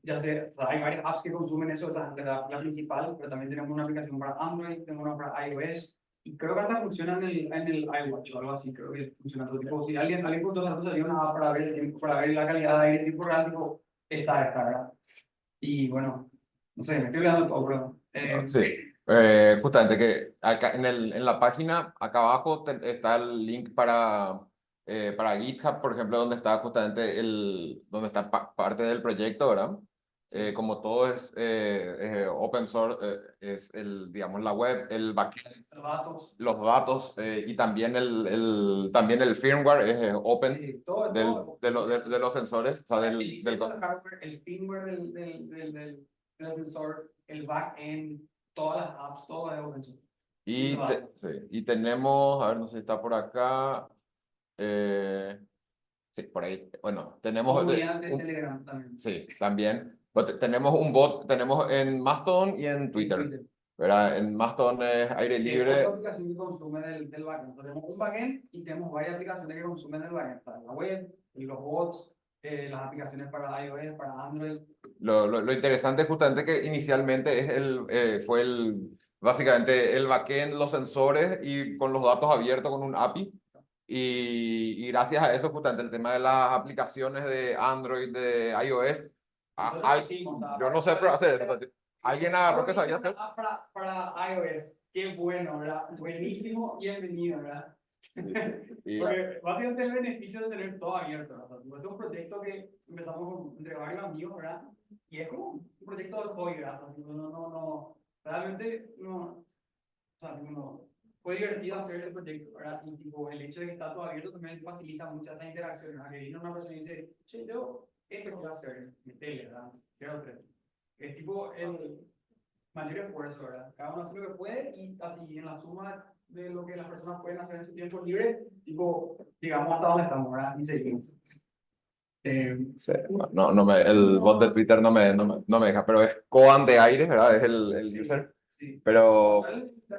[SPEAKER 10] Ya sé, o sea, hay varias apps que consumen eso, la principal, pero también tenemos una aplicación para Android, tenemos una para iOS, y creo que hasta funciona en el iWatch o algo así, creo que funciona todo tipo. Si alguien con todos datos salió una app para ver el tiempo, para ver la calidad de aire en tiempo real, tipo, está, ¿verdad? Y bueno, no sé, me estoy olvidando todo, pero...
[SPEAKER 3] Sí, justamente que acá en la página, acá abajo está el link para GitHub, por ejemplo, donde está justamente donde está parte del proyecto, ¿verdad? Como todo es open source, es digamos, la web, el backend, los datos y también también el firmware es open
[SPEAKER 10] Sí, todo,
[SPEAKER 3] de los sensores, o sea,
[SPEAKER 10] el diseño del hardware, el firmware del sensor, el backend, todas las apps, todo es open source.
[SPEAKER 3] Y, sí, y tenemos, a ver, no sé si está por acá. Sí, por ahí. Bueno, tenemos.
[SPEAKER 10] Comunidad de Telegram también.
[SPEAKER 3] Sí, también. Tenemos un bot, tenemos en Mastodon y en Twitter. ¿Verdad? En Mastodon es aire
[SPEAKER 10] Es
[SPEAKER 3] libre.
[SPEAKER 10] otra aplicación que consume del backend. Entonces, tenemos un backend y tenemos varias aplicaciones que consumen del backend. Está la web, y los bots, las aplicaciones para iOS, para Android.
[SPEAKER 3] Lo interesante es justamente que inicialmente fue básicamente el backend, los sensores y con los datos abiertos con un API. Y gracias a eso, justamente el tema de las aplicaciones de Android, de iOS, yo no sé pero hacer eso. Alguien agarró que sabía hacer.
[SPEAKER 10] Para iOS, qué bueno, ¿verdad? Buenísimo, bienvenido, ¿verdad?
[SPEAKER 3] Y,
[SPEAKER 10] Porque básicamente el beneficio de tener todo abierto, ¿verdad? Este es un proyecto que empezamos entre varios amigos, ¿verdad? Y es como un proyecto de hobby, ¿verdad? Realmente no, o sea, no, fue divertido hacer el proyecto, ¿verdad? Y tipo, el hecho de que está todo abierto también facilita muchas esas interacciones, ¿verdad? Que viene una persona y dice, che, yo esto quiero hacer, mi tele, ¿verdad? Quiero hacer. Es tipo el mayor esfuerzo, ¿verdad? Cada uno hace lo que puede y así en la suma de lo que las personas pueden hacer en su tiempo libre, tipo, digamos hasta donde estamos, ¿verdad? Y seguimos.
[SPEAKER 3] sí, el bot de Twitter no me deja, pero es Coan de aire, ¿verdad? Es el
[SPEAKER 10] Sí,
[SPEAKER 3] user.
[SPEAKER 10] sí.
[SPEAKER 3] Pero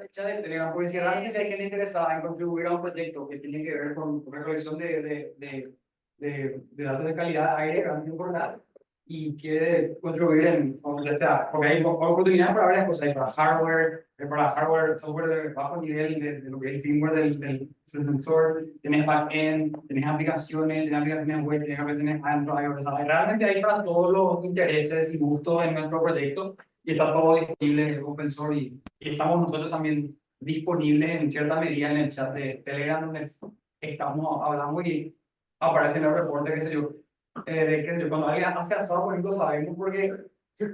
[SPEAKER 10] Hecha de Telegram, porque si realmente hay gente interesada en contribuir a un proyecto que tiene que ver con recolección de datos de calidad de aire, realmente importante, y quiere contribuir o sea, porque hay oportunidades para varias cosas, hay para hardware, software de bajo nivel, de lo que es el firmware del sensor, tienes backend, tienes aplicaciones web, tienes aplicaciones Android, o sea, realmente hay para todos los intereses y gustos en nuestro proyecto, y está todo disponible en open source, y estamos nosotros también disponibles en cierta medida en el chat de Telegram, donde estamos hablando y aparece en el reporte, qué sé yo, cuando alguien hace asado, por ejemplo, sabemos porque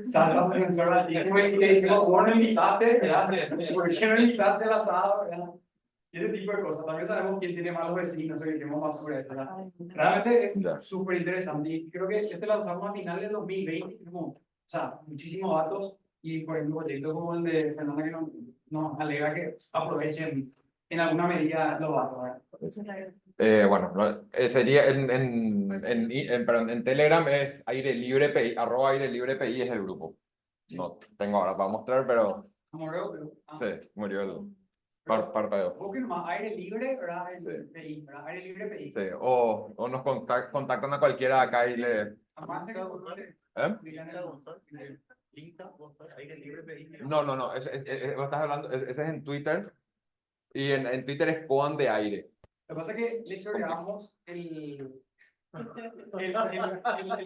[SPEAKER 10] salta su sensor altísimo y le decimos, ¿cómo no invitaste? ¿Verdad? ¿Por qué no invitaste el asado? ¿Verdad? Y ese tipo de cosas. También sabemos quién tiene malos vecinos, y tenemos más sobre eso. ¿Verdad? Realmente es súper interesante y creo que este lanzamos a finales del 2020, como, o sea, muchísimos datos y por ejemplo, proyectos como el de Fernanda que nos alegra que aprovechen en alguna medida los datos. ¿Verdad?
[SPEAKER 3] bueno, sería perdón, en Telegram es aire libre PI, @aire libre PI es el grupo. No tengo ahora para mostrar, pero sí, murió el parpadeo.
[SPEAKER 10] Busquen más aire libre, ¿verdad? PI, ¿verdad? Aire libre PI.
[SPEAKER 3] Sí, o nos contactan a cualquiera acá y le... No, vos estás hablando, ese es en Twitter y en Twitter es Coan de aire.
[SPEAKER 10] Lo que pasa es que le choreamos el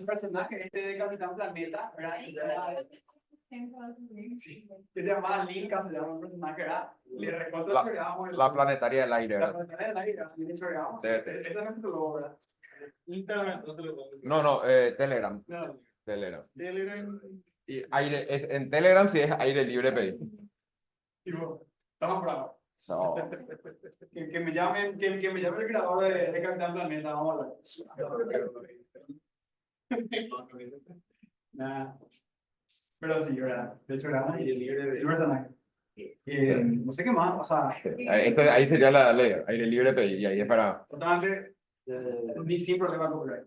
[SPEAKER 10] personaje este de Capitán Planeta, ¿verdad? Sí, que se llama Linka, se llama un personaje, ¿verdad? Le recontra choreamos
[SPEAKER 3] la planetaria del aire,
[SPEAKER 10] la
[SPEAKER 3] ¿verdad?
[SPEAKER 10] planetaria del aire, ¿verdad? Le choreamos. Ese es nuestro logo, ¿verdad?
[SPEAKER 3] No, Telegram.
[SPEAKER 10] No.
[SPEAKER 3] Telegram. Y en Telegram sí es aire libre PI.
[SPEAKER 10] Tipo, estamos bravos.
[SPEAKER 3] No.
[SPEAKER 10] Que me llamen, que me llame el creador de Capitán Planeta, vamos a hablar. Nah. Pero sí, ¿verdad? De hecho, grabamos el personaje. No sé qué más, o sea,
[SPEAKER 3] Sí. Ahí sería la ley, aire libre y ahí es para...
[SPEAKER 10] totalmente, ni sin problema con copyright.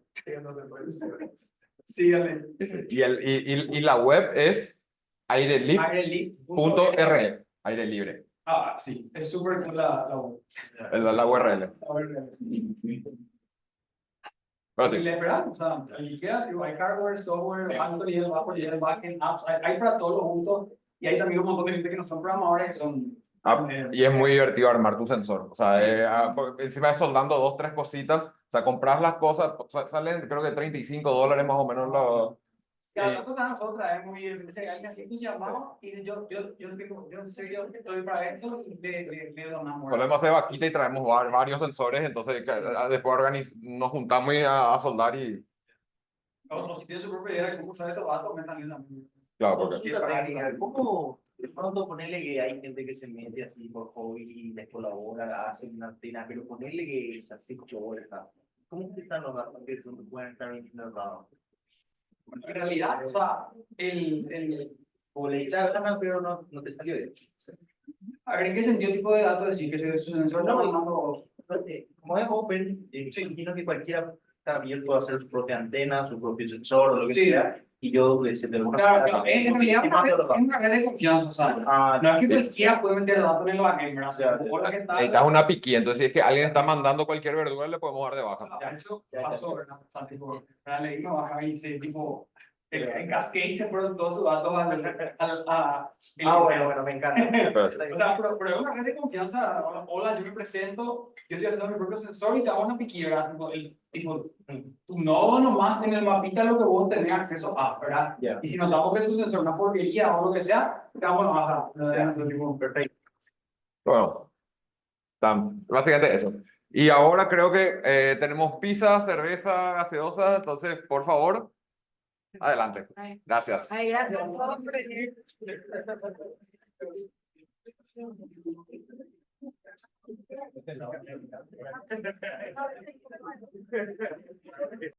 [SPEAKER 10] Sí, dale.
[SPEAKER 3] Y la web es airelib.re,
[SPEAKER 10] Airelib.
[SPEAKER 3] aire libre,
[SPEAKER 10] Ah, sí, es súper cool la web.
[SPEAKER 3] la URL. Pero
[SPEAKER 10] Y
[SPEAKER 3] sí,
[SPEAKER 10] la verdad, o sea, ahí queda, digo, hay hardware, software, alto nivel, bajo nivel, backend, apps, hay para todos los gustos. Y hay también un montón de gente que no son programadores, que son...
[SPEAKER 3] y es muy divertido armar tu sensor. O sea, encima de soldando 2, 3 cositas, o sea, compras las cosas, salen creo que $35 más o menos los...
[SPEAKER 10] Y hablando de nosotros traemos y alguien así entusiasmado y yo en serio estoy para esto y le donamos.
[SPEAKER 3] Solemos hacer vaquita y traemos varios sensores, entonces después nos juntamos a soldar y...
[SPEAKER 10] O si tienen su propia idea de cómo usar estos datos, me también también.
[SPEAKER 3] Claro, porque...
[SPEAKER 5] Consulta técnica, ¿cómo de pronto ponerle que hay gente que se mete así por hobby y les colabora, hace una antena, pero ponerle que es así 8 horas, ¿cómo que están los datos que pueden estar bien generados?
[SPEAKER 10] En realidad, o sea,
[SPEAKER 5] O le echas ganas, pero no te salió bien.
[SPEAKER 10] a ver, ¿en qué sentido tipo de datos decir que su sensor está mandando?
[SPEAKER 5] Como es open, imagino que cualquiera está abierto a hacer su propia antena, su propio sensor o lo que
[SPEAKER 10] Sí.
[SPEAKER 5] sea, y yo de alguna
[SPEAKER 10] Claro,
[SPEAKER 5] manera...
[SPEAKER 10] en realidad es una red de confianza, o sea, no es que cualquiera puede meter datos en el backend, ¿verdad? O sea, la que está,
[SPEAKER 3] Necesitas una piquilla, entonces si es que alguien está mandando cualquier verdura, le podemos dar de baja.
[SPEAKER 10] de hecho, pasó, ¿verdad? O sea, tipo, ¿verdad? Le dimos baja y dice, tipo, en Cascade se fueron todos sus datos
[SPEAKER 5] bueno, me encanta.
[SPEAKER 10] O sea, pero es una red de confianza. Hola, yo me presento, yo estoy haciendo mi propio sensor y te hago una piquilla, ¿verdad? Tu nodo nomás en el mapita es lo que vos tenés acceso a, ¿verdad?
[SPEAKER 5] Yeah.
[SPEAKER 10] Y si notamos que tu sensor es una porquería o lo que sea, te damos una baja.
[SPEAKER 5] Perfecto.
[SPEAKER 3] Bueno, básicamente eso. Y ahora creo que tenemos pizza, cerveza, gaseosa, entonces, por favor, adelante. Gracias.
[SPEAKER 7] Ay, gracias por venir.